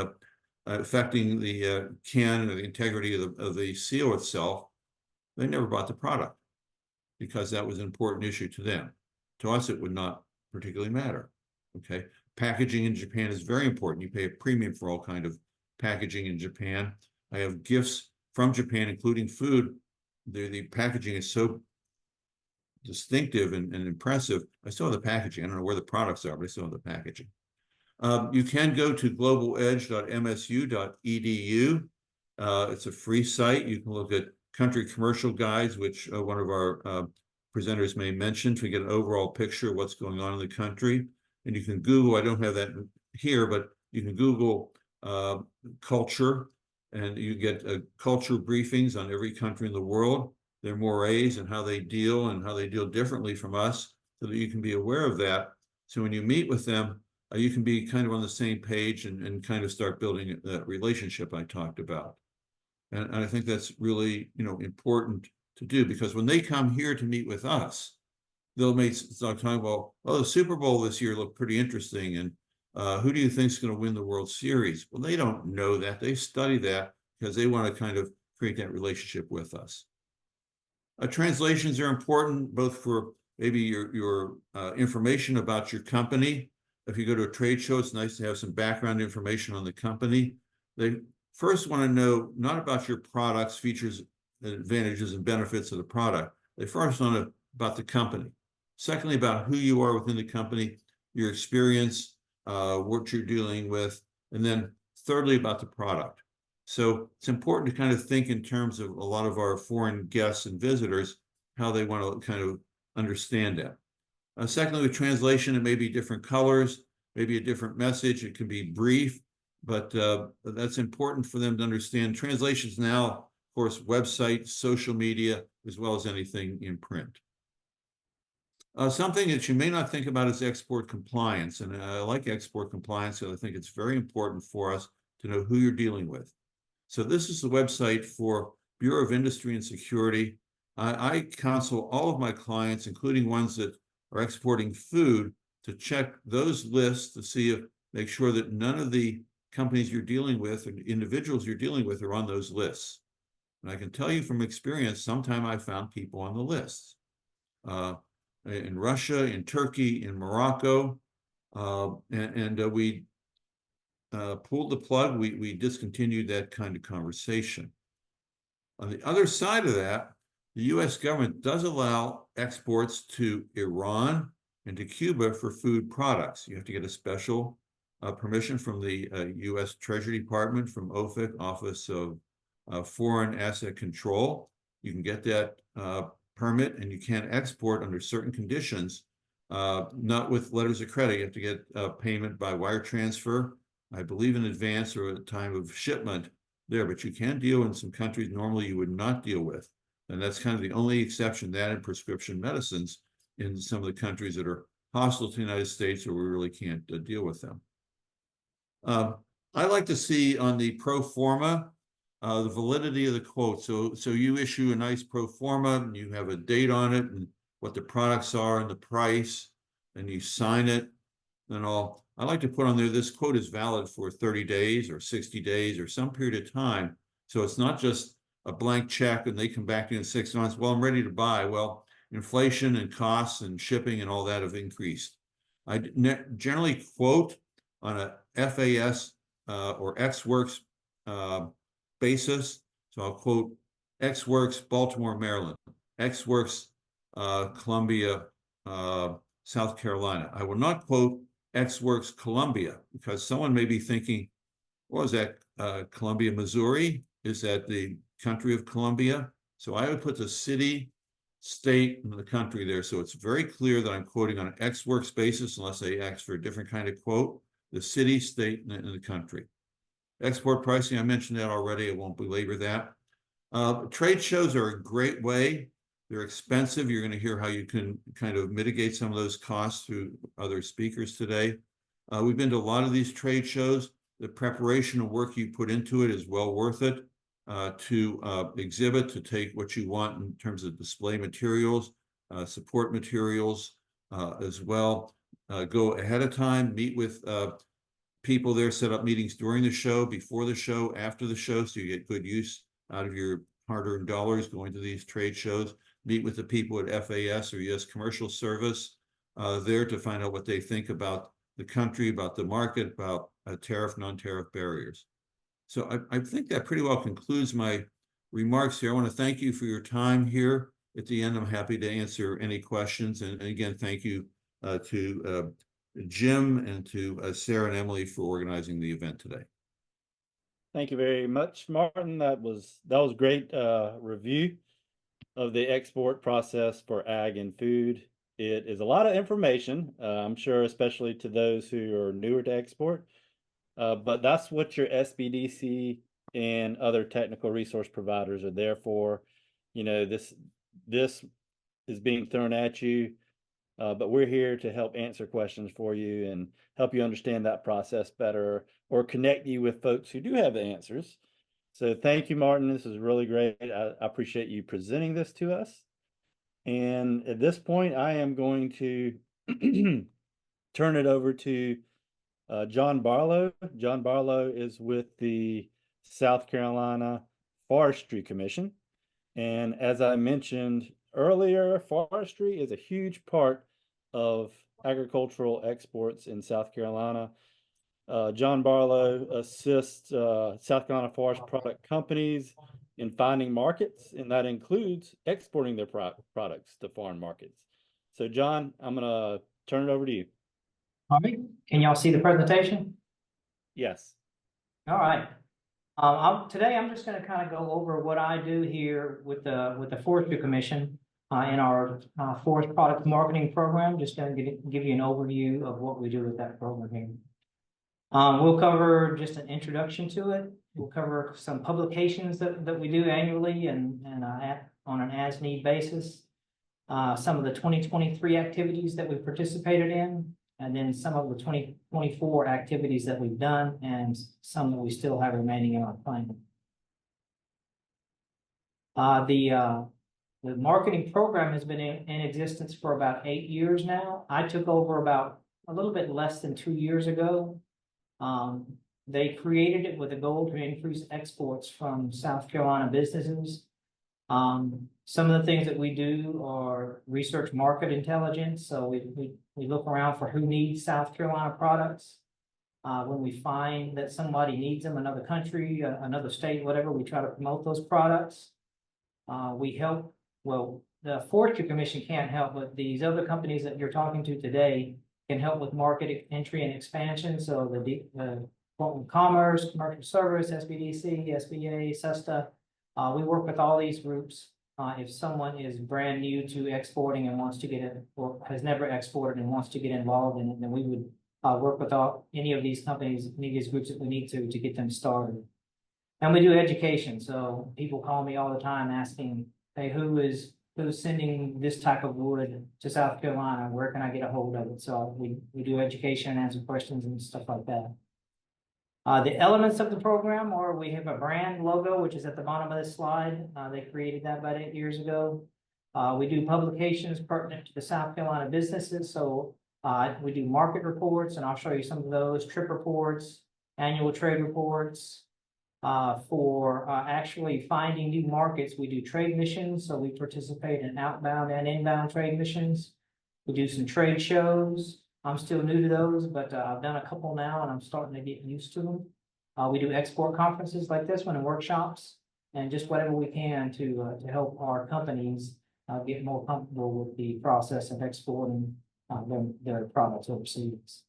affecting the can or the integrity of the seal itself. They never bought the product because that was an important issue to them. To us, it would not particularly matter. Okay, packaging in Japan is very important. You pay a premium for all kind of packaging in Japan. I have gifts from Japan, including food, the packaging is so distinctive and impressive. I still have the packaging. I don't know where the products are, but I still have the packaging. You can go to globaledge.msu.edu. It's a free site. You can look at country commercial guides, which one of our presenters may mention, to get an overall picture of what's going on in the country. And you can Google, I don't have that here, but you can Google culture, and you get culture briefings on every country in the world, their mores and how they deal differently from us, so that you can be aware of that. So when you meet with them, you can be kind of on the same page and kind of start building that relationship I talked about. And I think that's really, important to do, because when they come here to meet with us, they'll start talking about, oh, the Super Bowl this year looked pretty interesting, and who do you think is going to win the World Series? Well, they don't know that. They study that because they want to kind of create that relationship with us. Translations are important, both for maybe your information about your company. If you go to a trade show, it's nice to have some background information on the company. They first want to know not about your products, features, advantages, and benefits of the product. They first want to know about the company. Secondly, about who you are within the company, your experience, what you're dealing with, and then thirdly, about the product. So it's important to kind of think in terms of a lot of our foreign guests and visitors, how they want to kind of understand that. Secondly, with translation, it may be different colors, maybe a different message. It can be brief, but that's important for them to understand. Translations now, of course, websites, social media, as well as anything in print. Something that you may not think about is export compliance. And I like export compliance, so I think it's very important for us to know who you're dealing with. So this is the website for Bureau of Industry and Security. I counsel all of my clients, including ones that are exporting food, to check those lists to make sure that none of the companies you're dealing with and individuals you're dealing with are on those lists. And I can tell you from experience, sometime I found people on the lists. In Russia, in Turkey, in Morocco, we pulled the plug. We discontinued that kind of conversation. On the other side of that, the U.S. government does allow exports to Iran and to Cuba for food products. You have to get a special permission from the U.S. Treasury Department, from OFAC, Office of Foreign Asset Control. You can get that permit, and you can export under certain conditions, not with letters of credit. You have to get payment by wire transfer, I believe in advance or at the time of shipment there, but you can deal in some countries normally you would not deal with. And that's kind of the only exception, that in prescription medicines in some of the countries that are hostile to the United States, or we really can't deal with them. I like to see on the pro forma the validity of the quote. So you issue a nice pro forma, and you have a date on it and what the products are and the price, and you sign it and all. I like to put on there, this quote is valid for 30 days or 60 days or some period of time. So it's not just a blank check and they come back to you in 6 months. Well, I'm ready to buy. Well, inflation and costs and shipping and all that have increased. I generally quote on a FAS or XWorks basis. So I'll quote XWorks, Baltimore, Maryland, XWorks, Columbia, South Carolina. I will not quote XWorks Columbia, because someone may be thinking, what is that, Columbia, Missouri? Is that the country of Columbia? So I would put the city, state, and the country there. So it's very clear that I'm quoting on an XWorks basis, unless they ask for a different kind of quote, the city, state, and the country. Export pricing, I mentioned that already. I won't belabor that. Trade shows are a great way. They're expensive. You're going to hear how you can kind of mitigate some of those costs through other speakers today. We've been to a lot of these trade shows. The preparation and work you put into it is well worth it to exhibit, to take what you want in terms of display materials, support materials as well. Go ahead of time, meet with people there, set up meetings during the show, before the show, after the show, so you get good use out of your hard-earned dollars going to these trade shows. Meet with the people at FAS or U.S. Commercial Service there to find out what they think about the country, about the market, about tariff, non-tariff barriers. So I think that pretty well concludes my remarks here. I want to thank you for your time here. At the end, I'm happy to answer any questions. And again, thank you to Jim and to Sarah and Emily for organizing the event today. Thank you very much, Martin. That was great review of the export process for ag and food. It is a lot of information, I'm sure, especially to those who are newer to export. But that's what your SBDC and other technical resource providers are there for. You know, this is being thrown at you, but we're here to help answer questions for you and help you understand that process better, or connect you with folks who do have the answers. So thank you, Martin. This is really great. I appreciate you presenting this to us. And at this point, I am going to turn it over to John Barlow. John Barlow is with the South Carolina Forestry Commission. And as I mentioned earlier, forestry is a huge part of agricultural exports in South Carolina. John Barlow assists South Carolina forest product companies in finding markets, and that includes exporting their products to foreign markets. So John, I'm going to turn it over to you. All right, can y'all see the presentation? Yes. All right. Today I'm just going to kind of go over what I do here with the Forestry Commission in our forest product marketing program. Just going to give you an overview of what we do with that program here. We'll cover just an introduction to it. We'll cover some publications that we do annually and on an as-need basis. Some of the 2023 activities that we participated in, and then some of the 2024 activities that we've done, and some that we still have remaining in our plan. The marketing program has been in existence for about 8 years now. I took over about a little bit less than 2 years ago. They created it with a goal to increase exports from South Carolina businesses. Some of the things that we do are research market intelligence. So we look around for who needs South Carolina products. When we find that somebody needs them, another country, another state, whatever, we try to promote those products. We help, well, the Forestry Commission can't help, but these other companies that you're talking to today can help with market entry and expansion. So the Department of Commerce, Commercial Service, SBDC, SBA, SESTA, we work with all these groups. If someone is brand new to exporting and wants to get it, or has never exported and wants to get involved in it, then we would work with any of these companies, any of these groups that we need to get them started. And we do education. So people call me all the time asking, hey, who's sending this type of wood to South Carolina? Where can I get a hold of it? So we do education and answer questions and stuff like that. The elements of the program are, we have a brand logo, which is at the bottom of this slide. They created that about 8 years ago. We do publications pertinent to the South Carolina businesses. So we do market reports, and I'll show you some of those, trip reports, annual trade reports. For actually finding new markets, we do trade missions. So we participate in outbound and inbound trade missions. We do some trade shows. I'm still new to those, but I've done a couple now and I'm starting to get used to them. We do export conferences like this one and workshops, and just whatever we can to help our companies get more comfortable with the process of exporting their products overseas.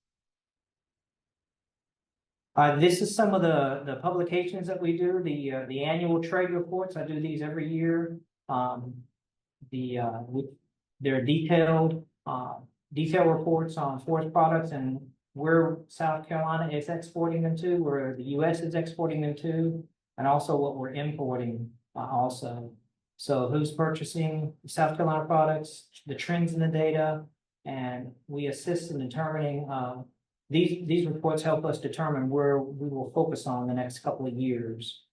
This is some of the publications that we do, the annual trade reports. I do these every year. They're detailed reports on forest products and where South Carolina is exporting them to, where the U.S. is exporting them to, and also what we're importing also. So who's purchasing South Carolina products, the trends in the data, and we assist in determining these reports help us determine where we will focus on the next couple of years.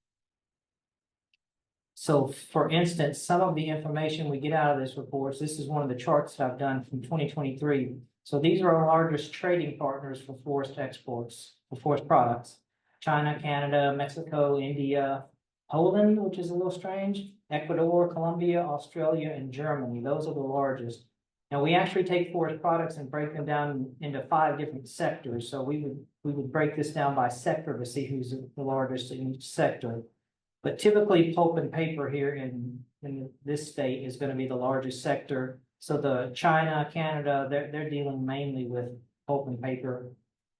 So for instance, some of the information we get out of this reports, this is one of the charts that I've done from 2023. So these are our largest trading partners for forest exports, for forest products. China, Canada, Mexico, India, Poland, which is a little strange, Ecuador, Colombia, Australia, and Germany. Those are the largest. Now we actually take forest products and break them down into 5 different sectors. So we would break this down by sector to see who's the largest in each sector. But typically pulp and paper here in this state is gonna be the largest sector. So the China, Canada, they're dealing mainly with pulp and paper.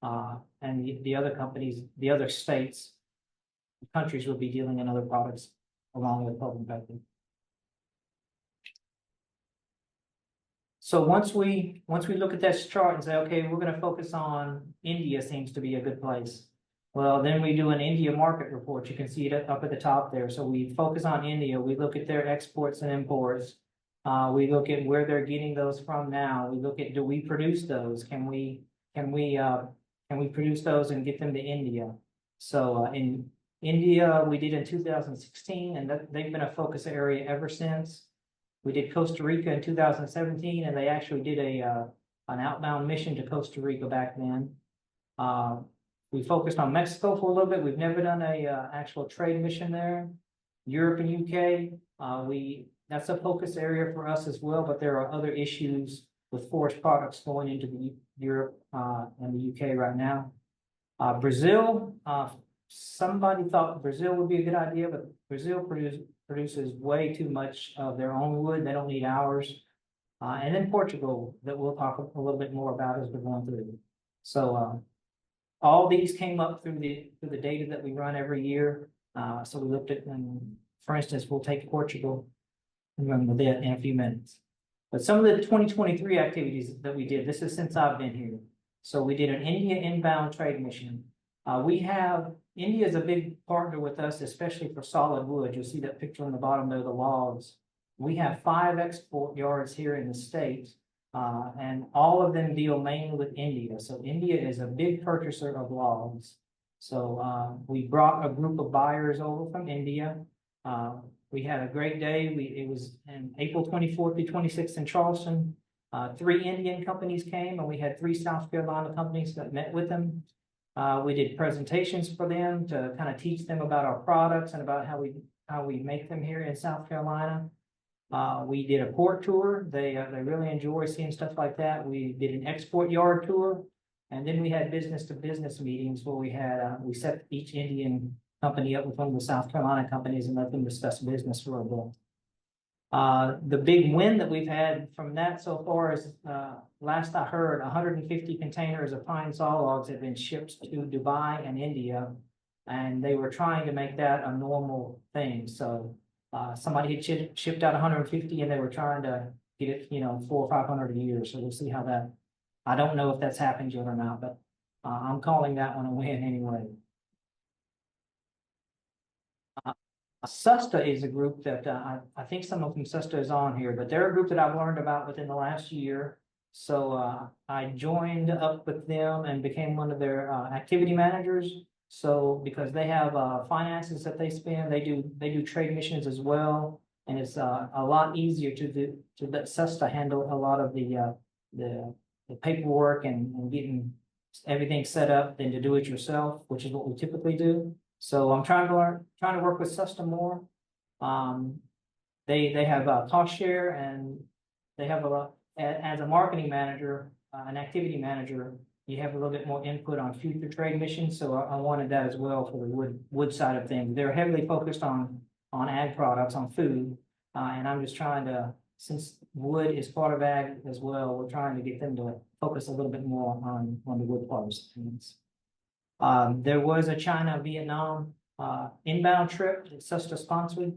And the other companies, the other states, countries will be dealing in other products along with pulp and paper. So once we look at this chart and say, okay, we're gonna focus on India seems to be a good place. Well, then we do an India market report. You can see it up at the top there. So we focus on India. We look at their exports and imports. We look at where they're getting those from now. We look at, do we produce those? Can we produce those and get them to India? So in India, we did in 2016, and they've been a focus area ever since. We did Costa Rica in 2017, and they actually did an outbound mission to Costa Rica back then. We focused on Mexico for a little bit. We've never done a actual trade mission there. Europe and UK, that's a focus area for us as well, but there are other issues with forest products going into the Europe and the UK right now. Brazil, somebody thought Brazil would be a good idea, but Brazil produces way too much of their own wood. They don't need ours. And then Portugal, that we'll talk a little bit more about as we're going through. So all these came up through the data that we run every year. So we looked at, and for instance, we'll take Portugal and run with it in a few minutes. But some of the 2023 activities that we did, this is since I've been here. So we did an India inbound trade mission. India is a big partner with us, especially for solid wood. You'll see that picture on the bottom there, the logs. We have 5 export yards here in the state, and all of them deal mainly with India. So India is a big purchaser of logs. So we brought a group of buyers over from India. We had a great day. It was in April 24th through 26th in Charleston. 3 Indian companies came, and we had 3 South Carolina companies that met with them. We did presentations for them to kind of teach them about our products and about how we make them here in South Carolina. We did a port tour. They really enjoy seeing stuff like that. We did an export yard tour, and then we had business to business meetings where we set each Indian company up with one of the South Carolina companies and let them discuss business for a bit. The big win that we've had from that so far is, last I heard, 150 containers of pine saw logs have been shipped to Dubai and India, and they were trying to make that a normal thing. So somebody had shipped out 150, and they were trying to get it, 400 or 500 a year. So we'll see how that. I don't know if that's happened yet or not, but I'm calling that one a win anyway. SUSTA is a group that I think someone from SUSTA is on here, but they're a group that I've learned about within the last year. So I joined up with them and became one of their activity managers. So because they have finances that they spend, they do trade missions as well, and it's a lot easier to let SUSTA handle a lot of the paperwork and getting everything set up than to do it yourself, which is what we typically do. So I'm trying to work with SUSTA more. They have a cost share, and they have as a marketing manager, an activity manager, you have a little bit more input on future trade missions. So I wanted that as well for the wood side of things. They're heavily focused on ag products, on food, and I'm just trying to, since wood is part of ag as well, we're trying to get them to focus a little bit more on the wood part of things. There was a China-Vietnam inbound trip that SUSTA sponsored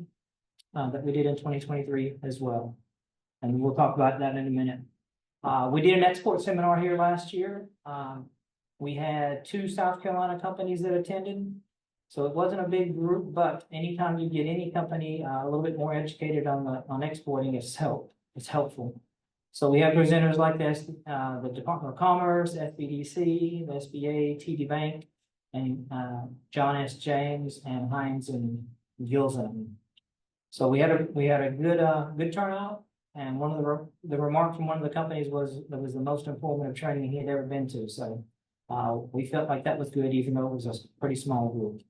that we did in 2023 as well. And we'll talk about that in a minute. We did an export seminar here last year. We had 2 South Carolina companies that attended. So it wasn't a big group, but anytime you get any company a little bit more educated on exporting, it's helpful. So we have presenters like this, the Department of Commerce, FBDC, the SBA, TD Bank, and John S. James and Hines and Gilson. So we had a good turnout, and one of the remarks from one of the companies was that was the most informative training he had ever been to. So we felt like that was good, even though it was a pretty small group.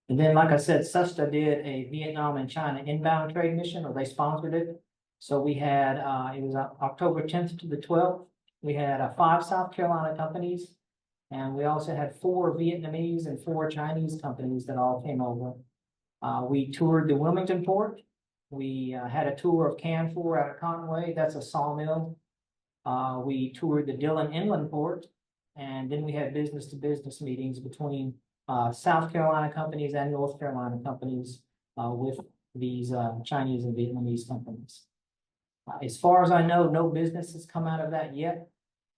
And then, like I said, SUSTA did a Vietnam and China inbound trade mission, or they sponsored it. So we had, it was October 10th to the 12th. We had 5 South Carolina companies. And we also had 4 Vietnamese and 4 Chinese companies that all came over. We toured the Wilmington port. We had a tour of Canfor out of Conway. That's a sawmill. We toured the Dillon Inland Port. And then we had business to business meetings between South Carolina companies and North Carolina companies with these Chinese and Vietnamese companies. As far as I know, no business has come out of that yet,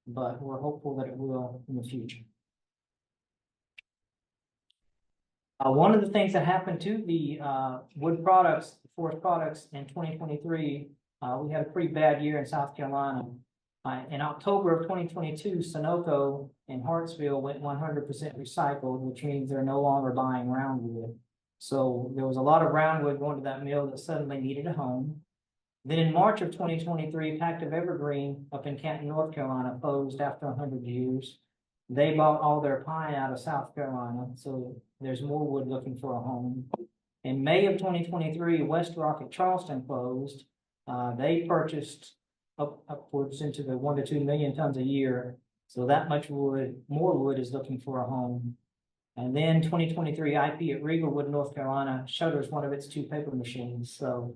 but we're hopeful that it will in the future. One of the things that happened to the wood products, forest products in 2023, we had a pretty bad year in South Carolina. In October of 2022, Sunoco in Hartsville went 100% recycled, which means they're no longer buying roundwood. So there was a lot of roundwood going to that mill that suddenly needed a home. Then in March of 2023, Pactive Evergreen up in Canton, North Carolina, closed after 100 years. They bought all their pine out of South Carolina, so there's more wood looking for a home. In May of 2023, West Rock at Charleston closed. They purchased upwards into the 1 to 2 million tons a year. So that much wood, more wood is looking for a home. And then 2023 IP at Regalwood, North Carolina, shutters one of its 2 paper machines. So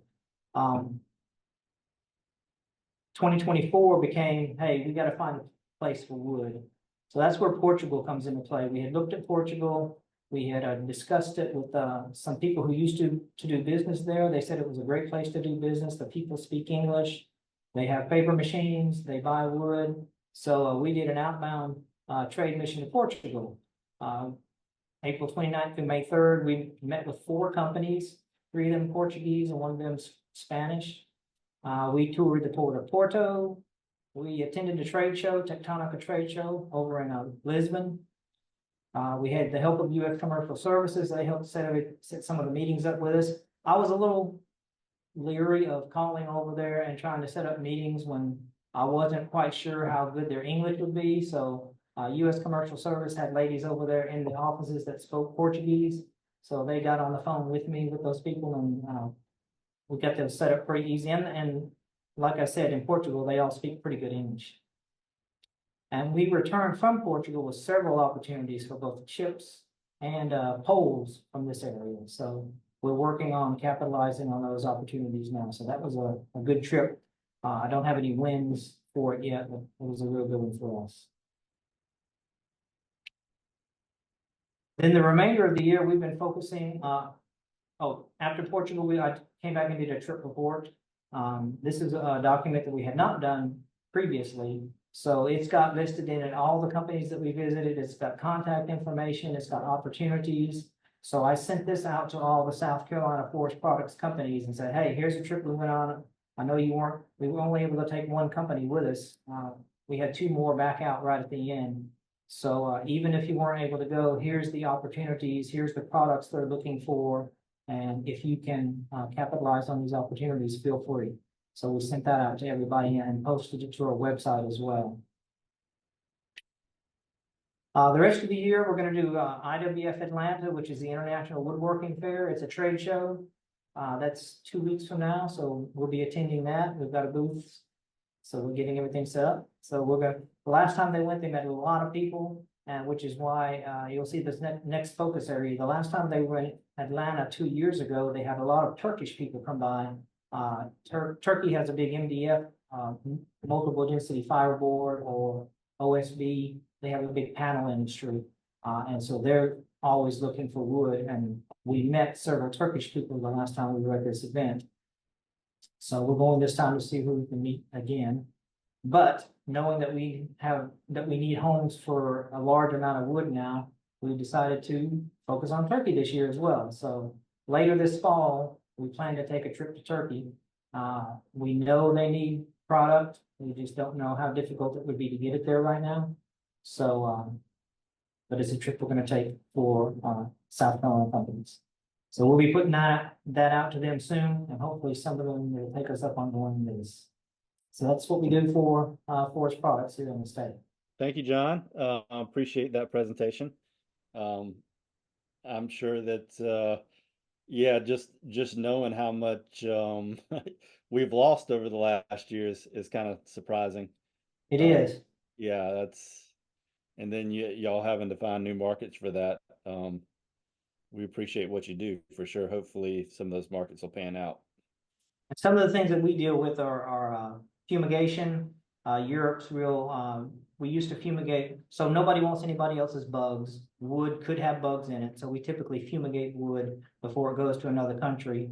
2024 became, hey, we got to find a place for wood. So that's where Portugal comes into play. We had looked at Portugal. We had discussed it with some people who used to do business there. They said it was a great place to do business. The people speak English. They have paper machines. They buy wood. So we did an outbound trade mission to Portugal. April 29th through May 3rd, we met with 4 companies, 3 of them Portuguese and 1 of them Spanish. We toured the port of Porto. We attended a trade show, Tectonica trade show over in Lisbon. We had the help of U.S. Commercial Services. They helped set some of the meetings up with us. I was a little leery of calling over there and trying to set up meetings when I wasn't quite sure how good their English would be. So U.S. Commercial Service had ladies over there in the offices that spoke Portuguese. So they got on the phone with me with those people, and we got them set up pretty easy. And like I said, in Portugal, they all speak pretty good English. And we returned from Portugal with several opportunities for both chips and poles from this area. So we're working on capitalizing on those opportunities now. So that was a good trip. I don't have any wins for it yet, but it was a real good one for us. Then the remainder of the year, we've been focusing, after Portugal, I came back and did a trip report. This is a document that we had not done previously. So it's got listed in it all the companies that we visited. It's got contact information. It's got opportunities. So I sent this out to all the South Carolina forest products companies and said, hey, here's a trip we went on. I know we were only able to take 1 company with us. We had 2 more back out right at the end. So even if you weren't able to go, here's the opportunities, here's the products they're looking for. And if you can capitalize on these opportunities, feel free. So we sent that out to everybody and posted it to our website as well. The rest of the year, we're going to do IWF Atlanta, which is the International Woodworking Fair. It's a trade show. That's 2 weeks from now. So we'll be attending that. We've got a booth. So we're getting everything set up. So the last time they went, they met a lot of people, and which is why you'll see this next focus area. The last time they were in Atlanta 2 years ago, they had a lot of Turkish people come by. Turkey has a big MDF, multiple density fiberboard, or OSB. They have a big panel industry. And so they're always looking for wood. And we met several Turkish people the last time we were at this event. So we're going this time to see who we can meet again. But knowing that we need homes for a large amount of wood now, we decided to focus on Turkey this year as well. So later this fall, we plan to take a trip to Turkey. We know they need product. We just don't know how difficult it would be to get it there right now. So, but it's a trip we're going to take for South Carolina companies. So we'll be putting that out to them soon, and hopefully some of them will take us up on going this. So that's what we do for forest products here in the state. Thank you, John. I appreciate that presentation. I'm sure that, yeah, just knowing how much we've lost over the last year is kind of surprising. It is. Yeah, and then y'all having to find new markets for that. We appreciate what you do for sure. Hopefully some of those markets will pan out. Some of the things that we deal with are fumigation. Europe's real, we used to fumigate, so nobody wants anybody else's bugs. Wood could have bugs in it, so we typically fumigate wood before it goes to another country.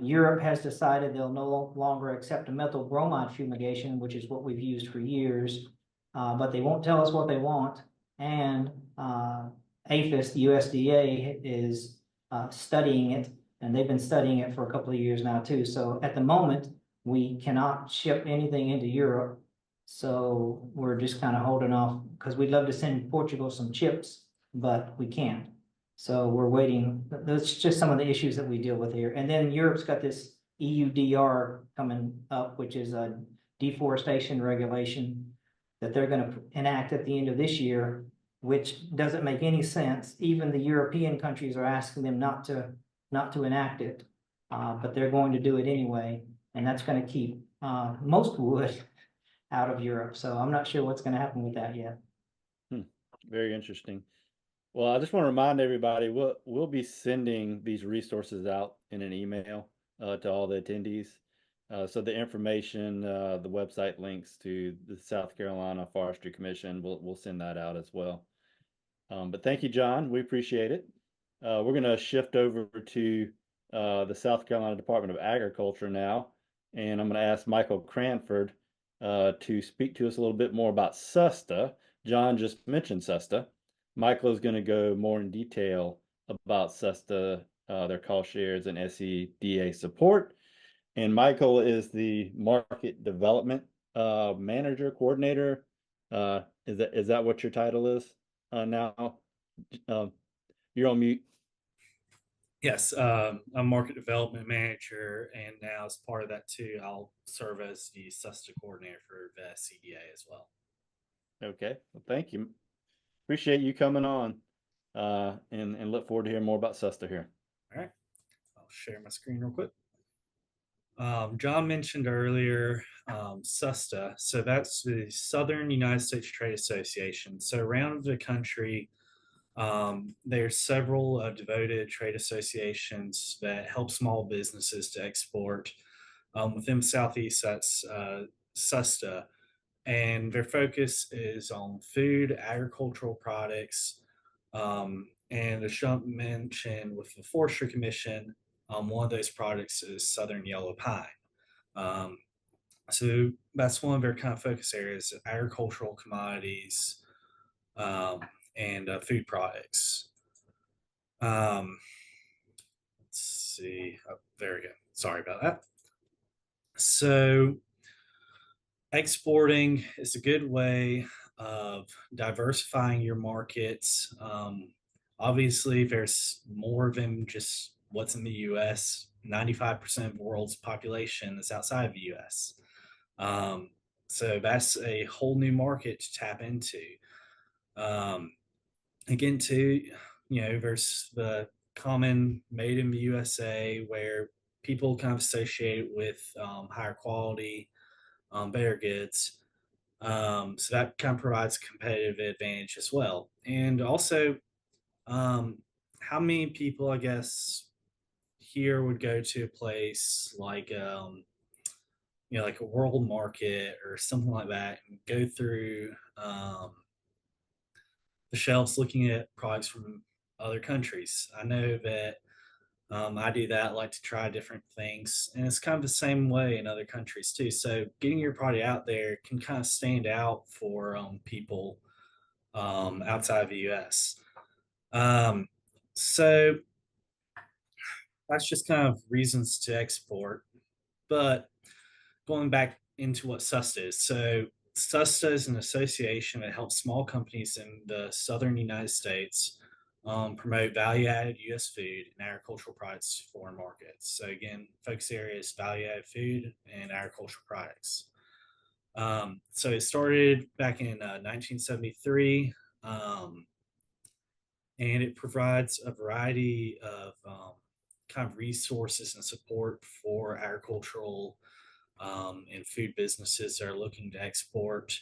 Europe has decided they'll no longer accept a methyl bromide fumigation, which is what we've used for years. But they won't tell us what they want. And APHIS, the USDA, is studying it, and they've been studying it for a couple of years now too. So at the moment, we cannot ship anything into Europe. So we're just kind of holding off because we'd love to send Portugal some chips, but we can't. So we're waiting. That's just some of the issues that we deal with here. And then Europe's got this EUDR coming up, which is a deforestation regulation that they're going to enact at the end of this year, which doesn't make any sense. Even the European countries are asking them not to enact it, but they're going to do it anyway, and that's going to keep most wood out of Europe. So I'm not sure what's going to happen with that yet. Very interesting. Well, I just want to remind everybody, we'll be sending these resources out in an email to all the attendees. So the information, the website links to the South Carolina Forestry Commission, we'll send that out as well. But thank you, John. We appreciate it. We're going to shift over to the South Carolina Department of Agriculture now, and I'm going to ask Michael Cranford to speak to us a little bit more about SUSTA. John just mentioned SUSTA. Michael is going to go more in detail about SUSTA, their cost shares and SCDA support. And Michael is the market development manager, coordinator. Is that what your title is now? You're on mute. Yes, I'm market development manager, and now as part of that too, I'll serve as the SUSTA coordinator for the CDA as well. Okay, well, thank you. Appreciate you coming on, and look forward to hearing more about SUSTA here. All right, I'll share my screen real quick. John mentioned earlier SUSTA, so that's the Southern United States Trade Association. So around the country, there's several devoted trade associations that help small businesses to export. Within Southeast, that's SUSTA, and their focus is on food, agricultural products, and as Sean mentioned with the Forestry Commission, one of those products is Southern Yellow Pine. So that's one of their kind of focus areas: agricultural commodities and food products. Let's see. Oh, there we go. Sorry about that. So exporting is a good way of diversifying your markets. Obviously, there's more than just what's in the US. 95% of the world's population is outside of the US. So that's a whole new market to tap into. Again, too, there's the common made in the USA where people kind of associate it with higher quality, better goods. So that kind of provides competitive advantage as well. And also, how many people, I guess, here would go to a place like, like a world market or something like that and go through the shelves looking at products from other countries. I know that I do that, like to try different things, and it's kind of the same way in other countries too. So getting your product out there can kind of stand out for people outside of the U.S. So that's just kind of reasons to export. But going back into what SUSTA is, so SUSTA is an association that helps small companies in the southern United States promote value-added U.S. food and agricultural products to foreign markets. So again, focus area is value-added food and agricultural products. So it started back in 1973, and it provides a variety of kind of resources and support for agricultural and food businesses that are looking to export.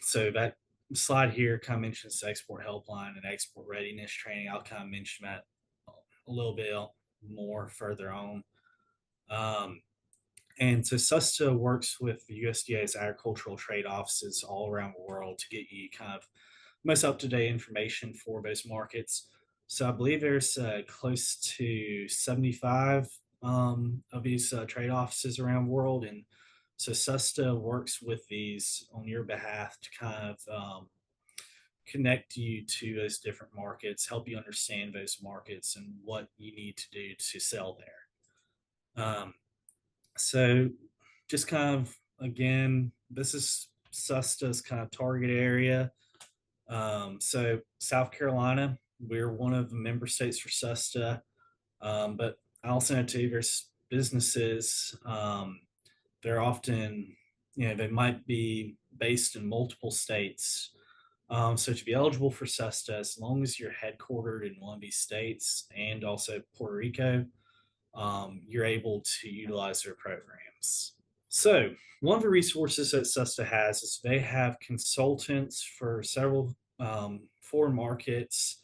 So that slide here kind of mentions export helpline and export readiness training. I'll kind of mention that a little bit more further on. And so SUSTA works with the USDA's agricultural trade offices all around the world to get you kind of most up-to-date information for those markets. So I believe there's close to 75 of these trade offices around the world. And so SUSTA works with these on your behalf to kind of connect you to those different markets, help you understand those markets and what you need to do to sell there. So just kind of, again, this is SUSTA's kind of target area. So South Carolina, we're one of the member states for SUSTA, but I also know too, there's businesses, they're often, they might be based in multiple states. So to be eligible for SUSTA, as long as you're headquartered in one of these states and also Puerto Rico, you're able to utilize their programs. So one of the resources that SUSTA has is they have consultants for several foreign markets.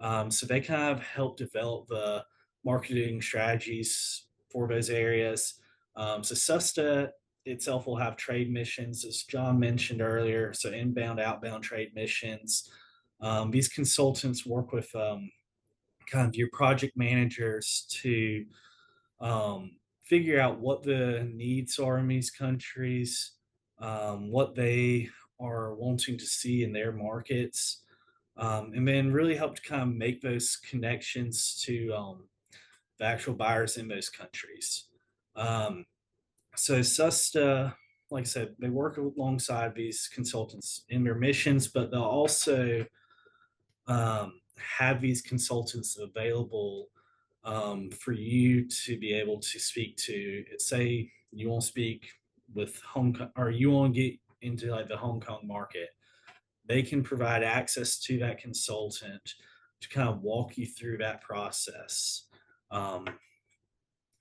So they kind of help develop the marketing strategies for those areas. So SUSTA itself will have trade missions, as John mentioned earlier. So inbound, outbound trade missions. These consultants work with kind of your project managers to figure out what the needs are in these countries, what they are wanting to see in their markets, and then really help to kind of make those connections to the actual buyers in those countries. So SUSTA, like I said, they work alongside these consultants in their missions, but they'll also have these consultants available for you to be able to speak to. Say you want to speak with Hong Kong, or you want to get into like the Hong Kong market, they can provide access to that consultant to kind of walk you through that process,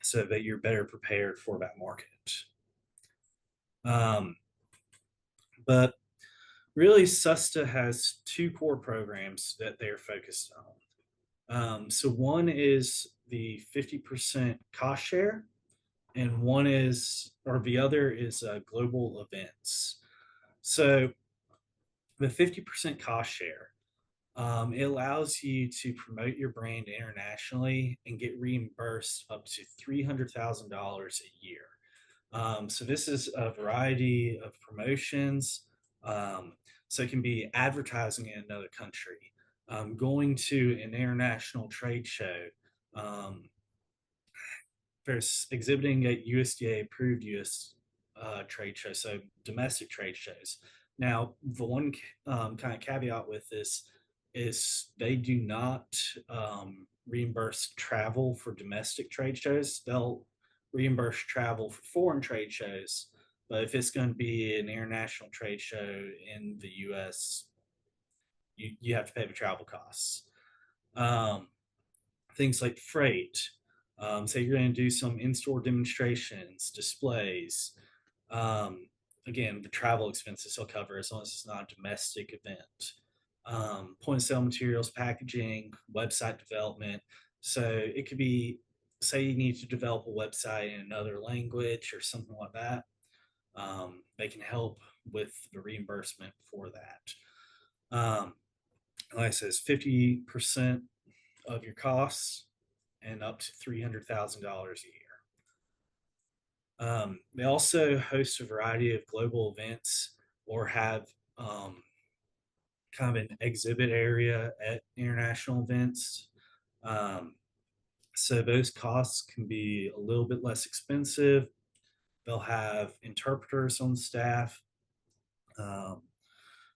so that you're better prepared for that market. But really, SUSTA has two core programs that they're focused on. So one is the 50% cost share, and one is, or the other is global events. So the 50% cost share, it allows you to promote your brand internationally and get reimbursed up to $300,000 a year. So this is a variety of promotions. So it can be advertising in another country, going to an international trade show, there's exhibiting at USDA approved US trade shows, so domestic trade shows. Now, the one kind of caveat with this is they do not reimburse travel for domestic trade shows. They'll reimburse travel for foreign trade shows, but if it's going to be an international trade show in the US, you have to pay the travel costs. Things like freight. Say you're going to do some in-store demonstrations, displays. Again, the travel expenses will cover as long as it's not a domestic event. Point of sale materials, packaging, website development. So it could be, say you need to develop a website in another language or something like that. They can help with the reimbursement for that. Like I said, it's 50% of your costs and up to $300,000 a year. They also host a variety of global events or have kind of an exhibit area at international events. So those costs can be a little bit less expensive. They'll have interpreters on staff,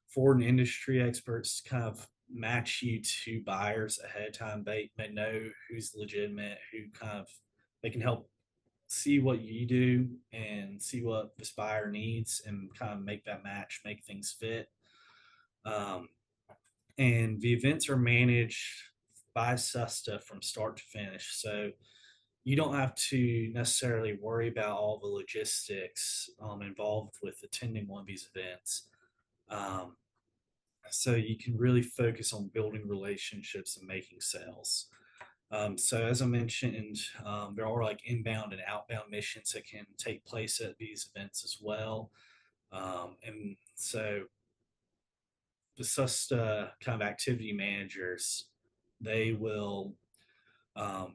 foreign industry experts to kind of match you to buyers ahead of time. They know who's legitimate, who kind of, they can help see what you do and see what this buyer needs and kind of make that match, make things fit. And the events are managed by SUSTA from start to finish. So you don't have to necessarily worry about all the logistics involved with attending one of these events. so you can really focus on building relationships and making sales. So as I mentioned, there are like inbound and outbound missions that can take place at these events as well. And so the SUSTA kind of activity managers, they will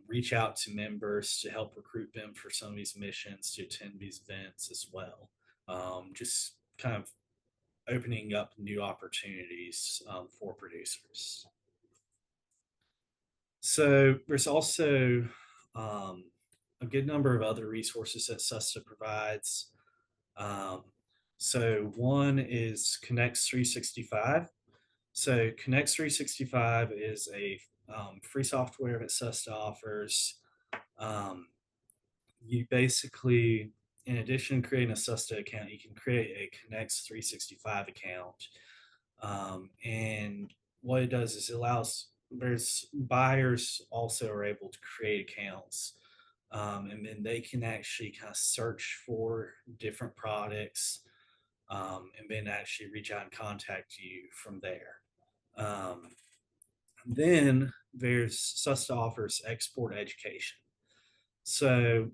reach out to members to help recruit them for some of these missions to attend these events as well. Just kind of opening up new opportunities for producers. So there's also a good number of other resources that SUSTA provides. Um, so one is Connects 365. So Connects 365 is a free software that SUSTA offers. You basically, in addition to creating a SUSTA account, you can create a Connects 365 account. And what it does is it allows, there's buyers also are able to create accounts. And then they can actually kind of search for different products, and then actually reach out and contact you from there. Then there's SUSTA offers export education. So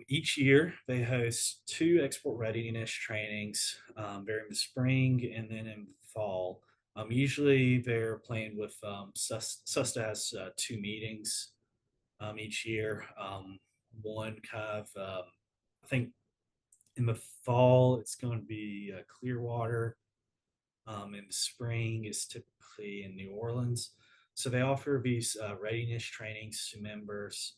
each year they host 2 export readiness trainings. They're in the spring and then in the fall. Usually they're playing with SUSTA has 2 meetings each year. One kind of, I think in the fall it's going to be Clearwater. In the spring is typically in New Orleans. So they offer these readiness trainings to members,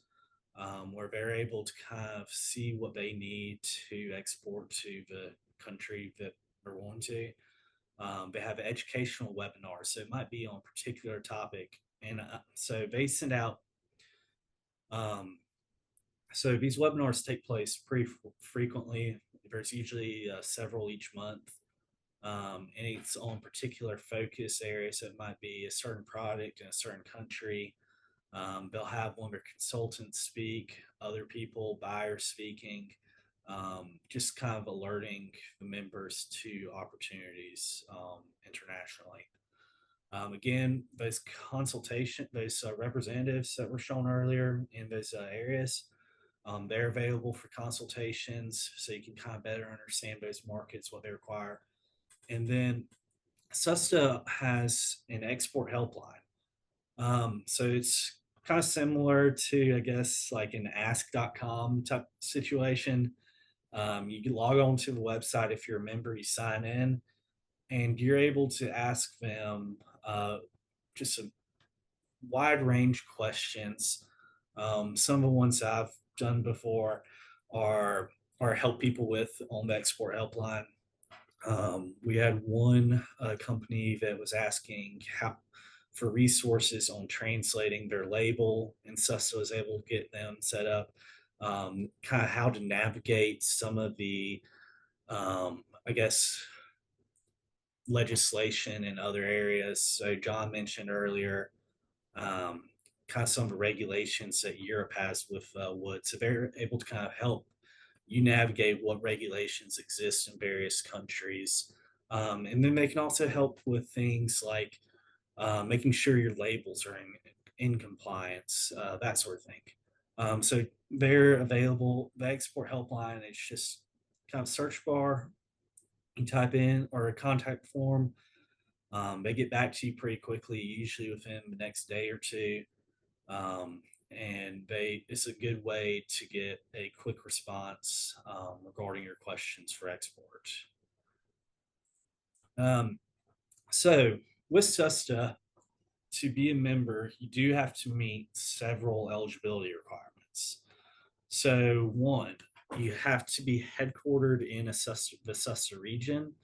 where they're able to kind of see what they need to export to the country that they're going to. They have educational webinars, so it might be on a particular topic. And so they send out, so these webinars take place pretty frequently. There's usually several each month. And it's on particular focus areas. So it might be a certain product in a certain country. They'll have one of their consultants speak, other people, buyers speaking, just kind of alerting the members to opportunities internationally. Again, those those representatives that were shown earlier in those areas, they're available for consultations, so you can kind of better understand those markets, what they require. And then SUSTA has an export helpline. So it's kind of similar to, I guess, like an ask.com type situation. You can log on to the website. If you're a member, you sign in and you're able to ask them just a wide range questions. Some of the ones I've done before are help people with on the export helpline. We had one company that was asking how for resources on translating their label, and SUSTA was able to get them set up. Kind of how to navigate some of the, I guess, legislation in other areas. So John mentioned earlier, kind of some of the regulations that Europe has with wood. So they're able to kind of help you navigate what regulations exist in various countries. And then they can also help with things like making sure your labels are in compliance, that sort of thing. So they're available. The export helpline is just kind of search bar. You type in or a contact form. They get back to you pretty quickly, usually within the next day or two. And it's a good way to get a quick response regarding your questions for export. So with SUSTA, to be a member, you do have to meet several eligibility requirements. So one, you have to be headquartered in the SUSTA region.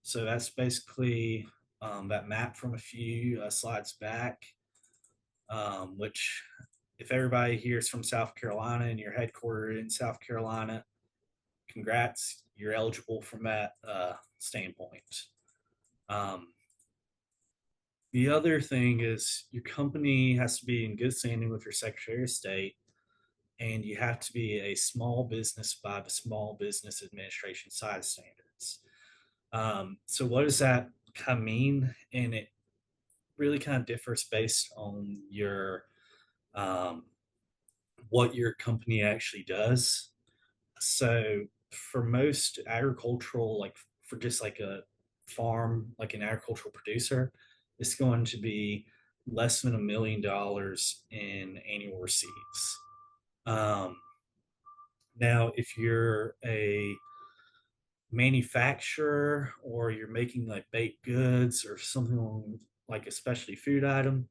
So that's basically that map from a few slides back, which if everybody here is from South Carolina and you're headquartered in South Carolina, congrats, you're eligible from that standpoint. The other thing is your company has to be in good standing with your Secretary of State, and you have to be a small business by the Small Business Administration size standards. So what does that kind of mean, and it really kind of differs based on your um, what your company actually does. So for most agricultural, like for just like a farm, like an agricultural producer, it's going to be less than $1 million in annual receipts. Um, Now, if you're a manufacturer or you're making like baked goods or something like a specialty food item,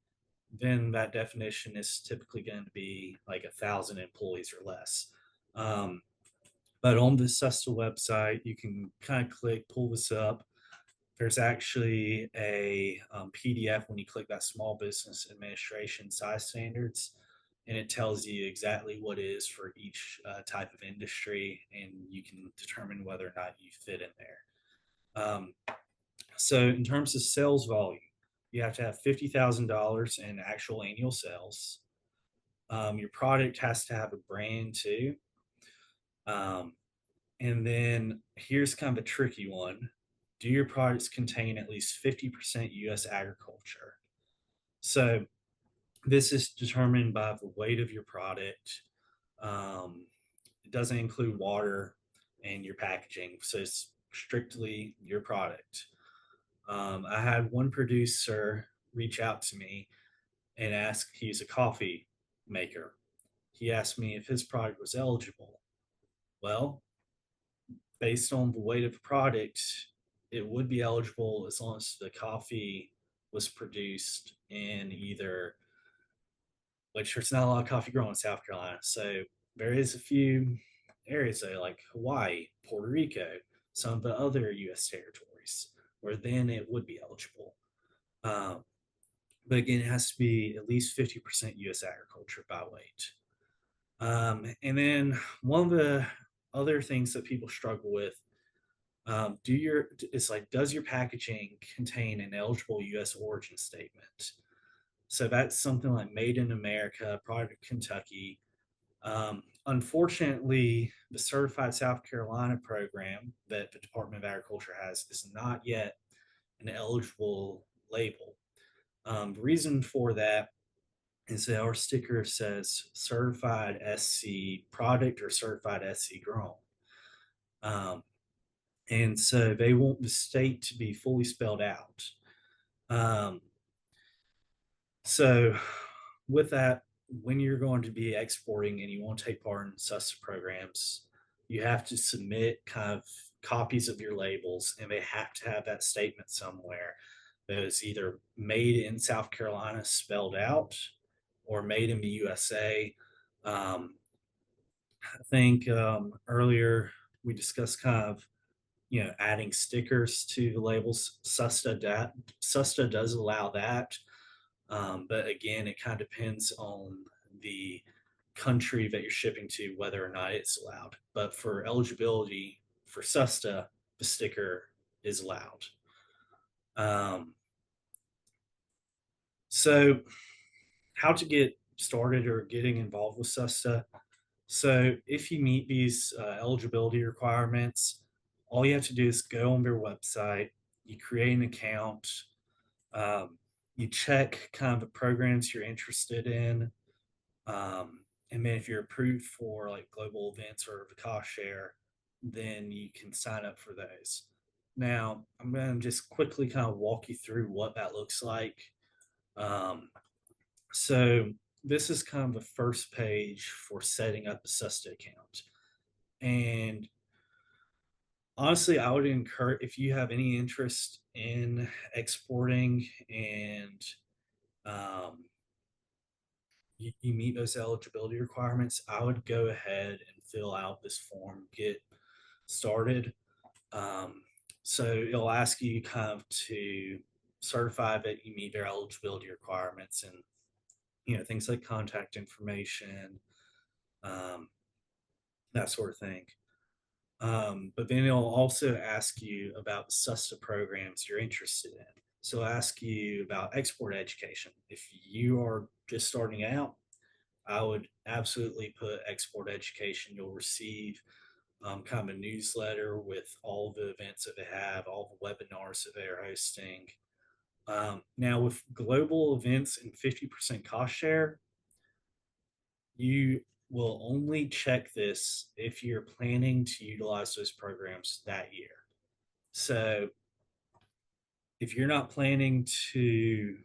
then that definition is typically going to be like 1,000 employees or less. Um, but on the SESTA website, you can kind of click, pull this up. There's actually a PDF when you click that Small Business Administration size standards, and it tells you exactly what it is for each type of industry, and you can determine whether or not you fit in there. So, in terms of sales volume, you have to have $50,000 in actual annual sales. Your product has to have a brand too. Um, and then here's kind of a tricky one. Do your products contain at least 50% US agriculture? So this is determined by the weight of your product. It doesn't include water and your packaging. So it's strictly your product. I had one producer reach out to me and ask, he's a coffee maker. He asked me if his product was eligible. Well, based on the weight of the product, it would be eligible as long as the coffee was produced in either, which there's not a lot of coffee grown in South Carolina. So there is a few areas though, like Hawaii, Puerto Rico, some of the other US territories, where then it would be eligible. But again, it has to be at least 50% US agriculture by weight. And then one of the other things that people struggle with, does your packaging contain an eligible U.S. origin statement? So that's something like Made in America, product of Kentucky. Unfortunately, the Certified South Carolina program that the Department of Agriculture has is not yet an eligible label. The reason for that is that our sticker says Certified SC product or Certified SC grown. And so they want the state to be fully spelled out. Um, so with that, when you're going to be exporting and you want to take part in SUSTA programs, you have to submit kind of copies of your labels, and they have to have that statement somewhere that is either made in South Carolina spelled out or made in the USA. I think earlier we discussed kind of adding stickers to the labels. SUSTA does allow that, but again, it kind of depends on the country that you're shipping to whether or not it's allowed. But for eligibility for SUSTA, the sticker is allowed. So how to get started or getting involved with SUSTA? So if you meet these eligibility requirements, all you have to do is go on their website, you create an account, you check kind of the programs you're interested in, and then if you're approved for like global events or the cost share, then you can sign up for those. Now, I'm going to just quickly kind of walk you through what that looks like. So this is kind of the first page for setting up a SUSTA account. And honestly, I would encourage, if you have any interest in exporting and you meet those eligibility requirements, I would go ahead and fill out this form, get started. So it'll ask you kind of to certify that you meet their eligibility requirements, and things like contact information, that sort of thing. But then it'll also ask you about the SUSTA programs you're interested in. So it'll ask you about export education. If you are just starting out, I would absolutely put export education. You'll receive kind of a newsletter with all the events that they have, all the webinars that they're hosting. Now, with global events and 50% cost share, you will only check this if you're planning to utilize those programs that year. So, if you're not planning to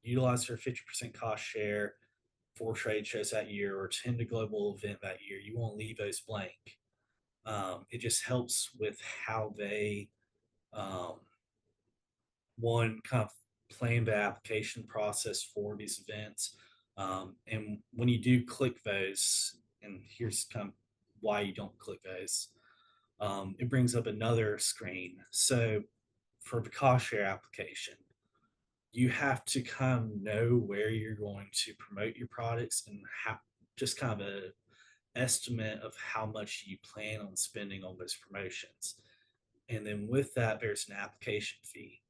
utilize their 50% cost share for trade shows that year or attend a global event that year, you won't leave those blank. It just helps with how they um, one kind of plan the application process for these events. And when you do click those, and here's kind of why you don't click those, it brings up another screen. So for the cost share application, you have to kind of know where you're going to promote your products and how just kind of a estimate of how much you plan on spending on those promotions. And then with that, there's an application fee.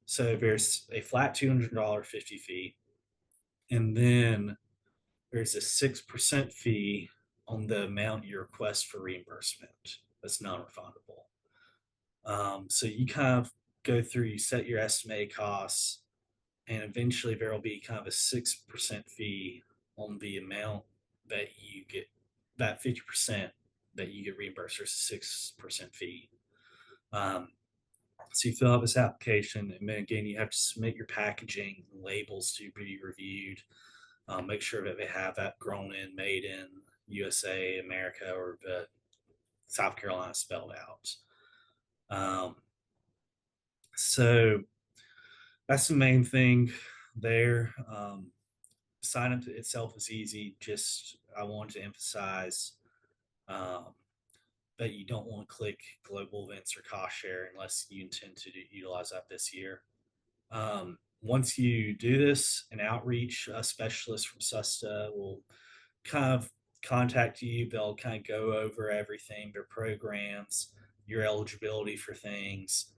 So there's a flat $200 50 fee, and then there's a 6% fee on the amount you request for reimbursement. That's non-refundable. So you kind of go through, you set your estimated costs, and eventually there will be kind of a 6% fee on the amount that you get, that 50% that you get reimbursed. There's a 6% fee. So you fill out this application, and then again, you have to submit your packaging and labels to be reviewed. Make sure that they have that grown in, made in USA, America, or the South Carolina spelled out. So that's the main thing there. Sign up itself is easy. Just I want to emphasize that you don't want to click global events or cost share unless you intend to utilize that this year. Once you do this, an outreach specialist from SUSTA will kind of contact you. They'll kind of go over everything, their programs, your eligibility for things.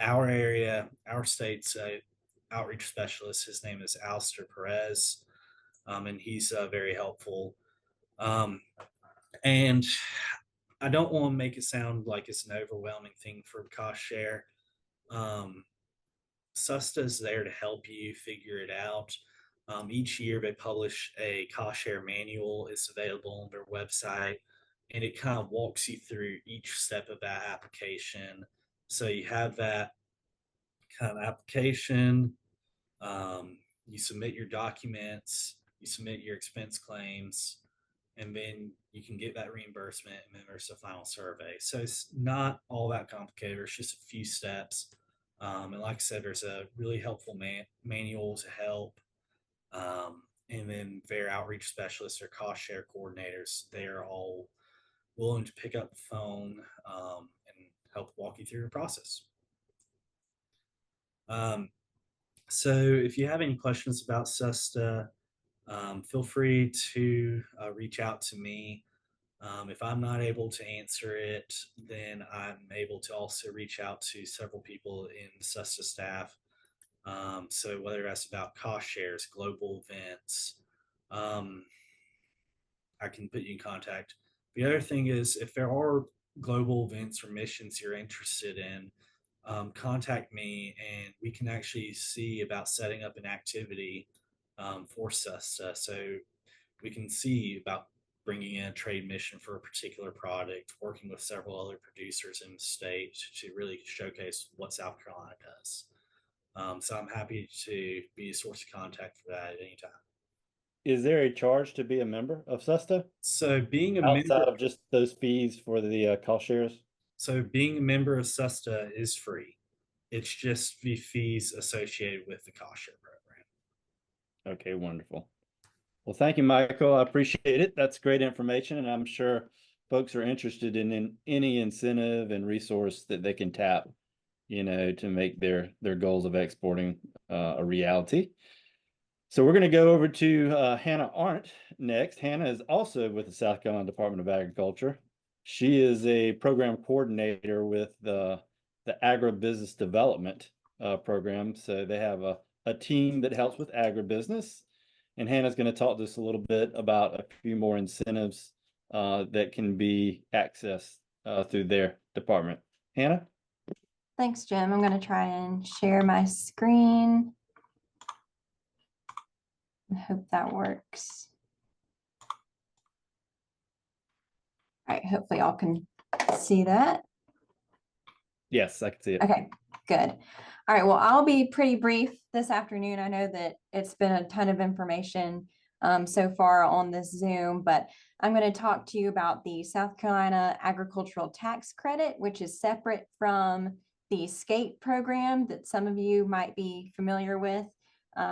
Our area, our state's outreach specialist, his name is Alistair Perez, and he's very helpful. And I don't want to make it sound like it's an overwhelming thing for cost share. SUSTA is there to help you figure it out. Each year they publish a cost share manual. It's available on their website, and it kind of walks you through each step of that application. So you have that kind of application, you submit your documents, you submit your expense claims, and then you can get that reimbursement, and then there's the final survey. So it's not all that complicated. It's just a few steps. And like I said, there's a really helpful manual to help. And then their outreach specialists or cost share coordinators, they're all willing to pick up the phone and help walk you through your process. So if you have any questions about SUSTA, feel free to reach out to me. If I'm not able to answer it, then I'm able to also reach out to several people in the SUSTA staff. So whether that's about cost shares, global events, I can put you in contact. The other thing is, if there are global events or missions you're interested in, contact me and we can actually see about setting up an activity for SUSTA. So we can see about bringing in a trade mission for a particular product, working with several other producers in the state to really showcase what South Carolina does. So I'm happy to be a source of contact for that at any time. Is there a charge to be a member of SUSTA So being a outside member, of just those fees for the cost shares? so being a member of SUSTA is free. It's just the fees associated with the cost share program. Okay, wonderful. Well, thank you, Michael. I appreciate it. That's great information, and I'm sure folks are interested in any incentive and resource that they can tap, to make their goals of exporting a reality. So we're going to go over to Hannah Arndt next. Hannah is also with the South Carolina Department of Agriculture. She is a program coordinator with the Agribusiness Development program. So they have a team that helps with agribusiness. And Hannah's going to talk to us a little bit about a few more incentives that can be accessed through their department. Hannah? Thanks, Jim. I'm going to try and share my screen. I hope that works. All right, hopefully y'all can see that. Yes, I can see it. Okay, good. All right, well, I'll be pretty brief this afternoon. I know that it's been a ton of information so far on this Zoom, but I'm going to talk to you about the South Carolina Agricultural Tax Credit, which is separate from the SCAPE program that some of you might be familiar with.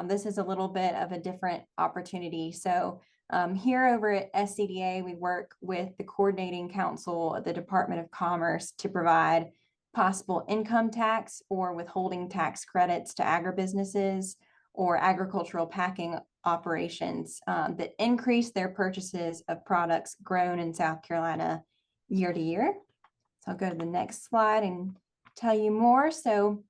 This is a little bit of a different opportunity. So here over at SCDA, we work with the Coordinating Council of the Department of Commerce to provide possible income tax or withholding tax credits to agribusinesses or agricultural packing operations that increase their purchases of products grown in South Carolina year to year. So I'll go to the next slide and tell you more. So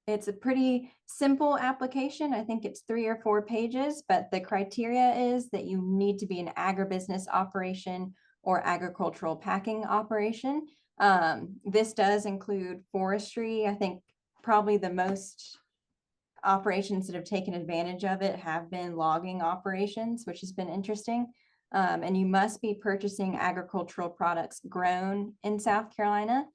it's a pretty simple application. I think it's 3 or 4 pages, but the criteria is that you need to be an agribusiness operation or agricultural packing operation. This does include forestry. I think probably the most operations that have taken advantage of it have been logging operations, which has been interesting. And you must be purchasing agricultural products grown in South Carolina.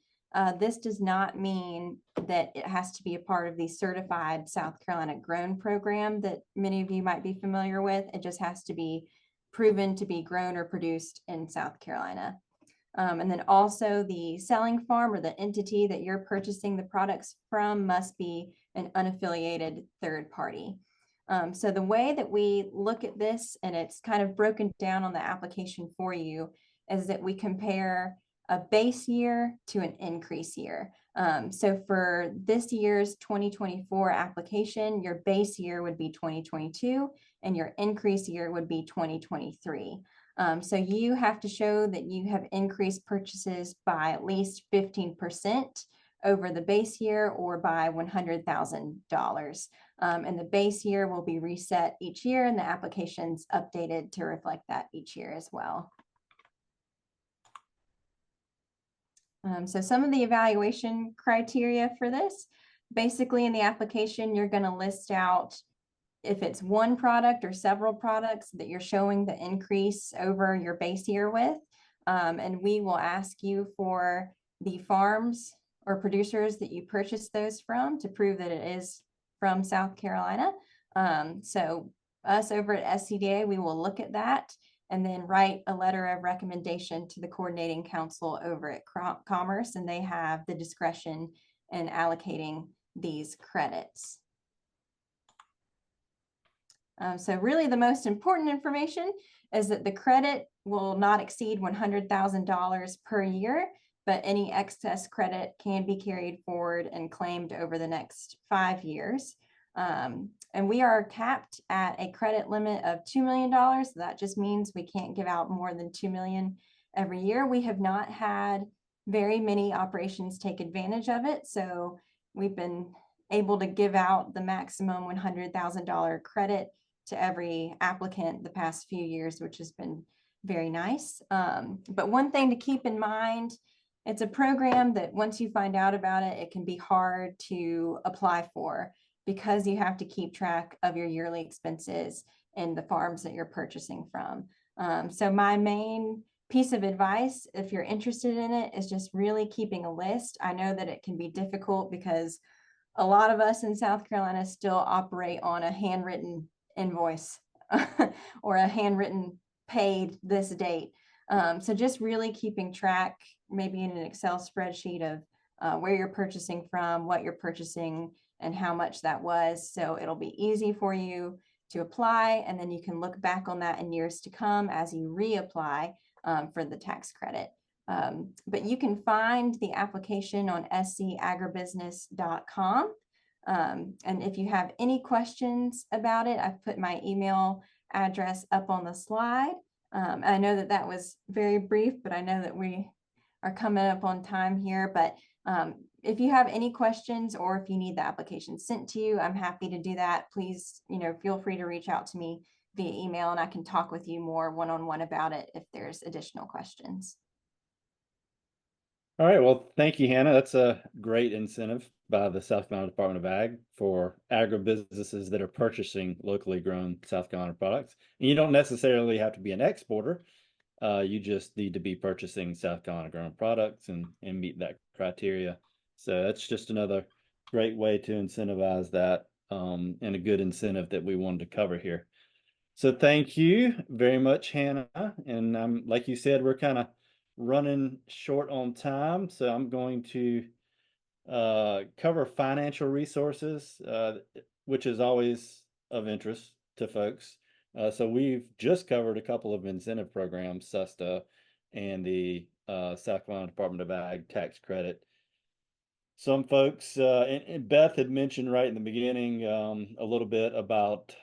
This does not mean that it has to be a part of the certified South Carolina grown program that many of you might be familiar with. It just has to be proven to be grown or produced in South Carolina. And then also the selling farm or the entity that you're purchasing the products from must be an unaffiliated third party. So the way that we look at this, and it's kind of broken down on the application for you, is that we compare a base year to an increase year. So for this year's 2024 application, your base year would be 2022 and your increase year would be 2023. So you have to show that you have increased purchases by at least 15% over the base year or by $100,000. And the base year will be reset each year and the application's updated to reflect that each year as well. So some of the evaluation criteria for this, basically in the application, you're going to list out if it's one product or several products that you're showing the increase over your base year with. And we will ask you for the farms or producers that you purchase those from to prove that it is from South Carolina. So us over at SCDA, we will look at that and then write a letter of recommendation to the Coordinating Council over at Commerce, and they have the discretion in allocating these credits. So really the most important information is that the credit will not exceed $100,000 per year, but any excess credit can be carried forward and claimed over the next 5 years. And we are capped at a credit limit of $2 million. So that just means we can't give out more than $2 million every year. We have not had very many operations take advantage of it. So we've been able to give out the maximum $100,000 credit to every applicant the past few years, which has been very nice. But one thing to keep in mind, it's a program that once you find out about it, it can be hard to apply for because you have to keep track of your yearly expenses and the farms that you're purchasing from. So my main piece of advice, if you're interested in it, is just really keeping a list. I know that it can be difficult because a lot of us in South Carolina still operate on a handwritten invoice or a handwritten paid this date. So just really keeping track, maybe in an Excel spreadsheet of where you're purchasing from, what you're purchasing, and how much that was. So it'll be easy for you to apply, and then you can look back on that in years to come as you reapply for the tax credit. But you can find the application on scagribusiness.com. And if you have any questions about it, I've put my email address up on the slide. I know that that was very brief, but I know that we are coming up on time here. But if you have any questions or if you need the application sent to you, I'm happy to do that. Please, feel free to reach out to me via email, and I can talk with you more one-on-one about it if there's additional questions. All right, well, thank you, Hannah. That's a great incentive by the South Carolina Department of Ag for agribusinesses that are purchasing locally grown South Carolina products. And you don't necessarily have to be an exporter. You just need to be purchasing South Carolina grown products and meet that criteria. So that's just another great way to incentivize that, and a good incentive that we wanted to cover here. So thank you very much, Hannah. And like you said, we're kind of running short on time, so I'm going to cover financial resources, which is always of interest to folks. So we've just covered a couple of incentive programs, SUSTA and the South Carolina Department of Ag tax credit. Some folks, and Beth had mentioned right in the beginning a little bit about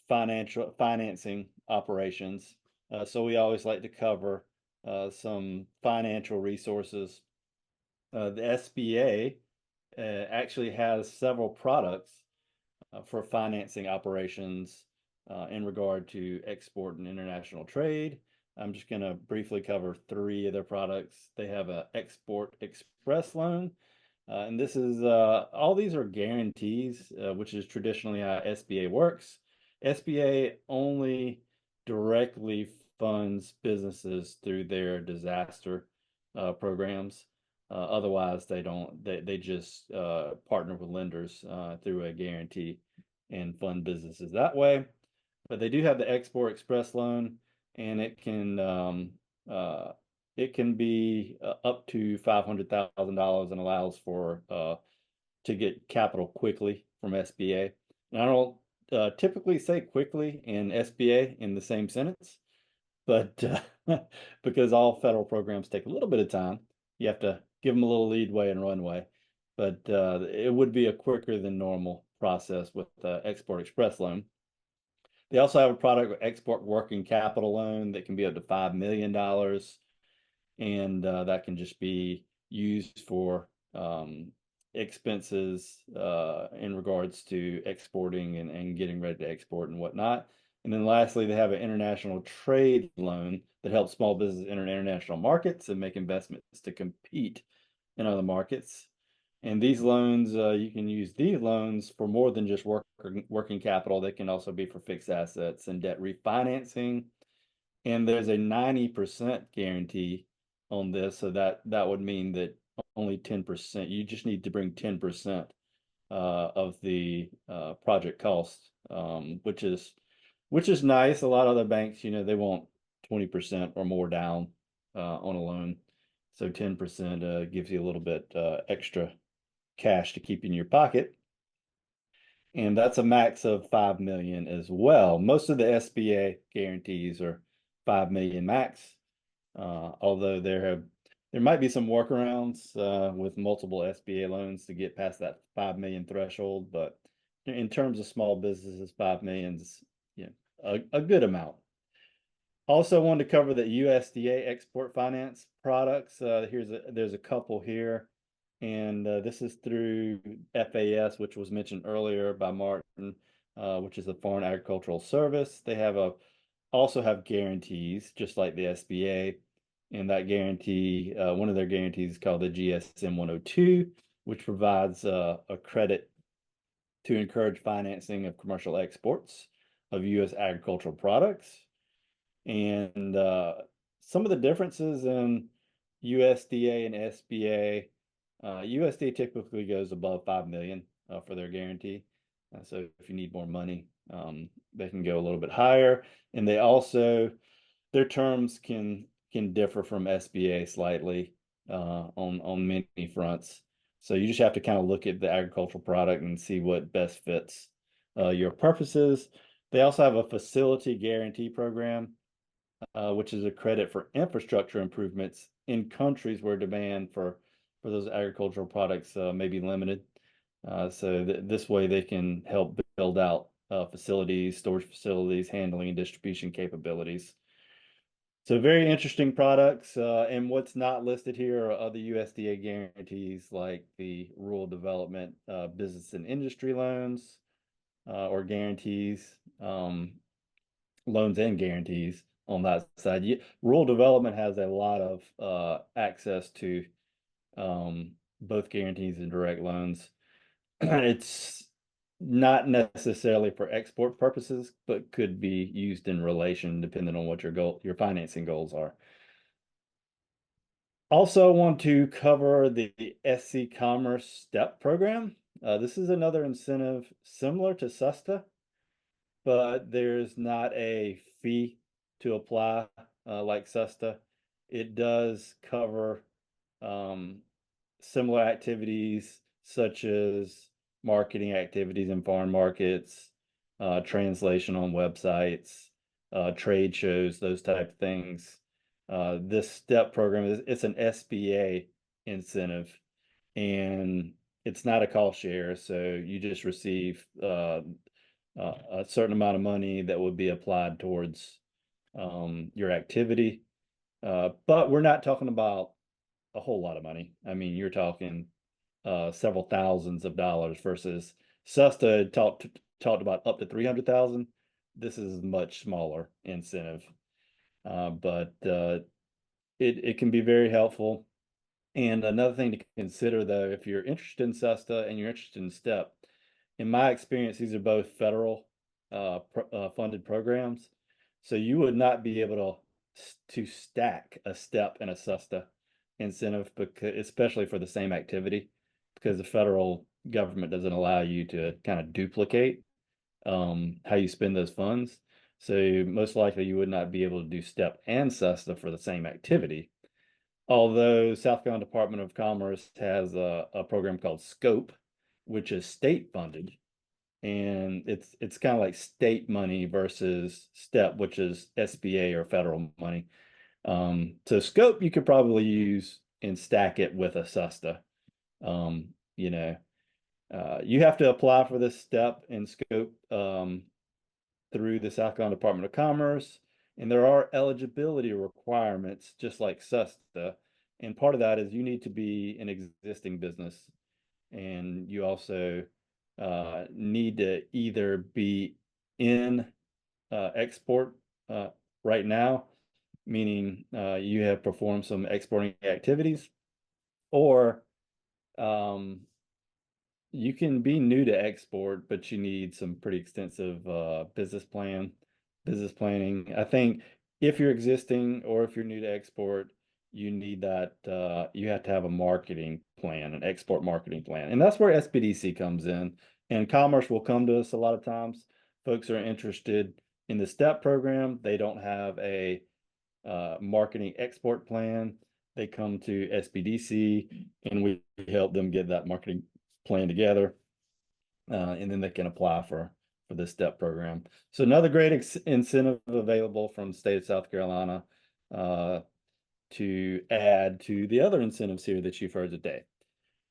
financing operations. So we always like to cover some financial resources. The SBA actually has several products for financing operations in regard to export and international trade. I'm just going to briefly cover 3 of their products. They have a Export Express loan. And this is all these are guarantees, which is traditionally how SBA works. SBA only directly funds businesses through their disaster programs. Otherwise, they don't. They just partner with lenders through a guarantee and fund businesses that way. But they do have the Export Express loan, and it can be up to $500,000 and allows for to get capital quickly from SBA. And I don't typically say quickly and SBA in the same sentence, but because all federal programs take a little bit of time, you have to give them a little leadway and runway. But it would be a quicker than normal process with the Export Express loan. They also have a product, Export Working Capital Loan, that can be up to $5 million. And that can just be used for expenses in regards to exporting and getting ready to export and whatnot. And then lastly, they have an international trade loan that helps small businesses enter international markets and make investments to compete in other markets. And these loans, you can use these loans for more than just working capital. They can also be for fixed assets and debt refinancing. And there's a 90% guarantee on this, so that would mean that only 10%. You just need to bring 10% of the project cost, which is nice. A lot of other banks, they want 20% or more down on a loan, so 10% gives you a little bit extra cash to keep in your pocket. And that's a max of 5 million as well. Most of the SBA guarantees are 5 million max. Although there might be some workarounds with multiple SBA loans to get past that 5 million threshold, but in terms of small businesses, 5 million is a good amount. Also wanted to cover the USDA export finance products. There's a couple here, and this is through FAS, which was mentioned earlier by Martin, which is the Foreign Agricultural Service. They also have guarantees, just like the SBA. And that guarantee, one of their guarantees is called the GSM 102, which provides a credit to encourage financing of commercial exports of U.S. agricultural products. And some of the differences in USDA and SBA, USDA typically goes above 5 million for their guarantee. So if you need more money, they can go a little bit higher. And they also, their terms can differ from SBA slightly on many fronts. So you just have to kind of look at the agricultural product and see what best fits your purposes. They also have a facility guarantee program, which is a credit for infrastructure improvements in countries where demand for those agricultural products may be limited. So this way they can help build out facilities, storage facilities, handling and distribution capabilities. So very interesting products. And what's not listed here are other USDA guarantees like the Rural Development Business and Industry Loans or guarantees. loans and guarantees on that side. Rural development has a lot of access to both guarantees and direct loans. It's not necessarily for export purposes, but could be used in relation depending on what your financing goals are. Also want to cover the SC Commerce STEP program. This is another incentive similar to SUSTA, but there's not a fee to apply like SUSTA. It does cover similar activities such as marketing activities in foreign markets, translation on websites, trade shows, those type of things. This STEP program it's an SBA incentive, and it's not a cost share, so you just receive a certain amount of money that would be applied towards your activity. But we're not talking about a whole lot of money. I mean, you're talking several thousands of dollars versus SUSTA had talked about up to 300,000. This is much smaller incentive, but it can be very helpful. And another thing to consider, though, if you're interested in SUSTA and you're interested in STEP, in my experience, these are both federal funded programs. So you would not be able to stack a STEP and a SUSTA incentive, because especially for the same activity, because the federal government doesn't allow you to kind of duplicate how you spend those funds. So most likely you would not be able to do STEP and SUSTA for the same activity. Although South Carolina Department of Commerce has a program called SCOPE, which is state funded, and it's kind of like state money versus STEP, which is SBA or federal money. So SCOPE you could probably use and stack it with a SUSTA. You know, you have to apply for this STEP and SCOPE through the South Carolina Department of Commerce, and there are eligibility requirements just like SUSTA. And part of that is you need to be an existing business, and you also need to either be in export right now, meaning you have performed some exporting activities, or you can be new to export, but you need some pretty extensive business planning. I think if you're existing or if you're new to export, you need that, you have to have a marketing plan, an export marketing plan. And that's where SBDC comes in. And Commerce will come to us a lot of times. Folks are interested in the STEP program. They don't have a marketing export plan. They come to SBDC and we help them get that marketing plan together. And then they can apply for this STEP program. So another great incentive available from the state of South Carolina to add to the other incentives here that you've heard today.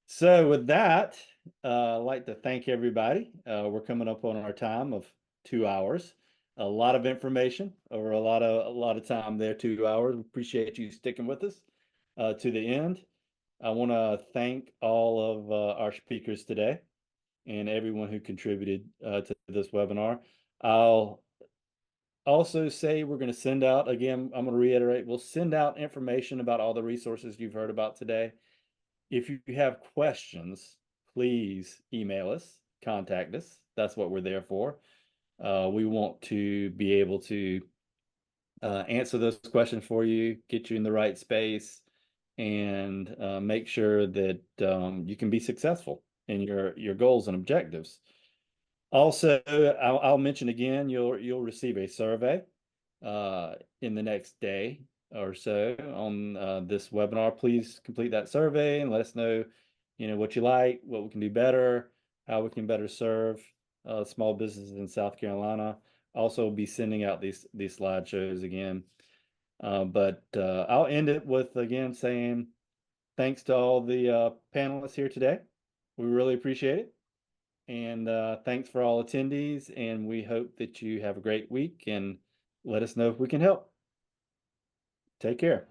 So with that, I'd like to thank everybody. We're coming up on our time of 2 hours. A lot of information over a lot of time there, 2 hours. Appreciate you sticking with us to the end. I want to thank all of our speakers today and everyone who contributed to this webinar. I'll also say we're going to send out, again, I'm going to reiterate, we'll send out information about all the resources you've heard about today. If you have questions, please email us, contact us. That's what we're there for. We want to be able to answer those questions for you, get you in the right space, and make sure that you can be successful in your goals and objectives. Also, I'll mention again, you'll receive a survey in the next day or so on this webinar. Please complete that survey and let us know, what you like, what we can do better, how we can better serve small businesses in South Carolina. Also, be sending out these slideshows again. But I'll end it with again saying thanks to all the panelists here today. We really appreciate it. And thanks for all attendees. And we hope that you have a great week and let us know if we can help. Take care.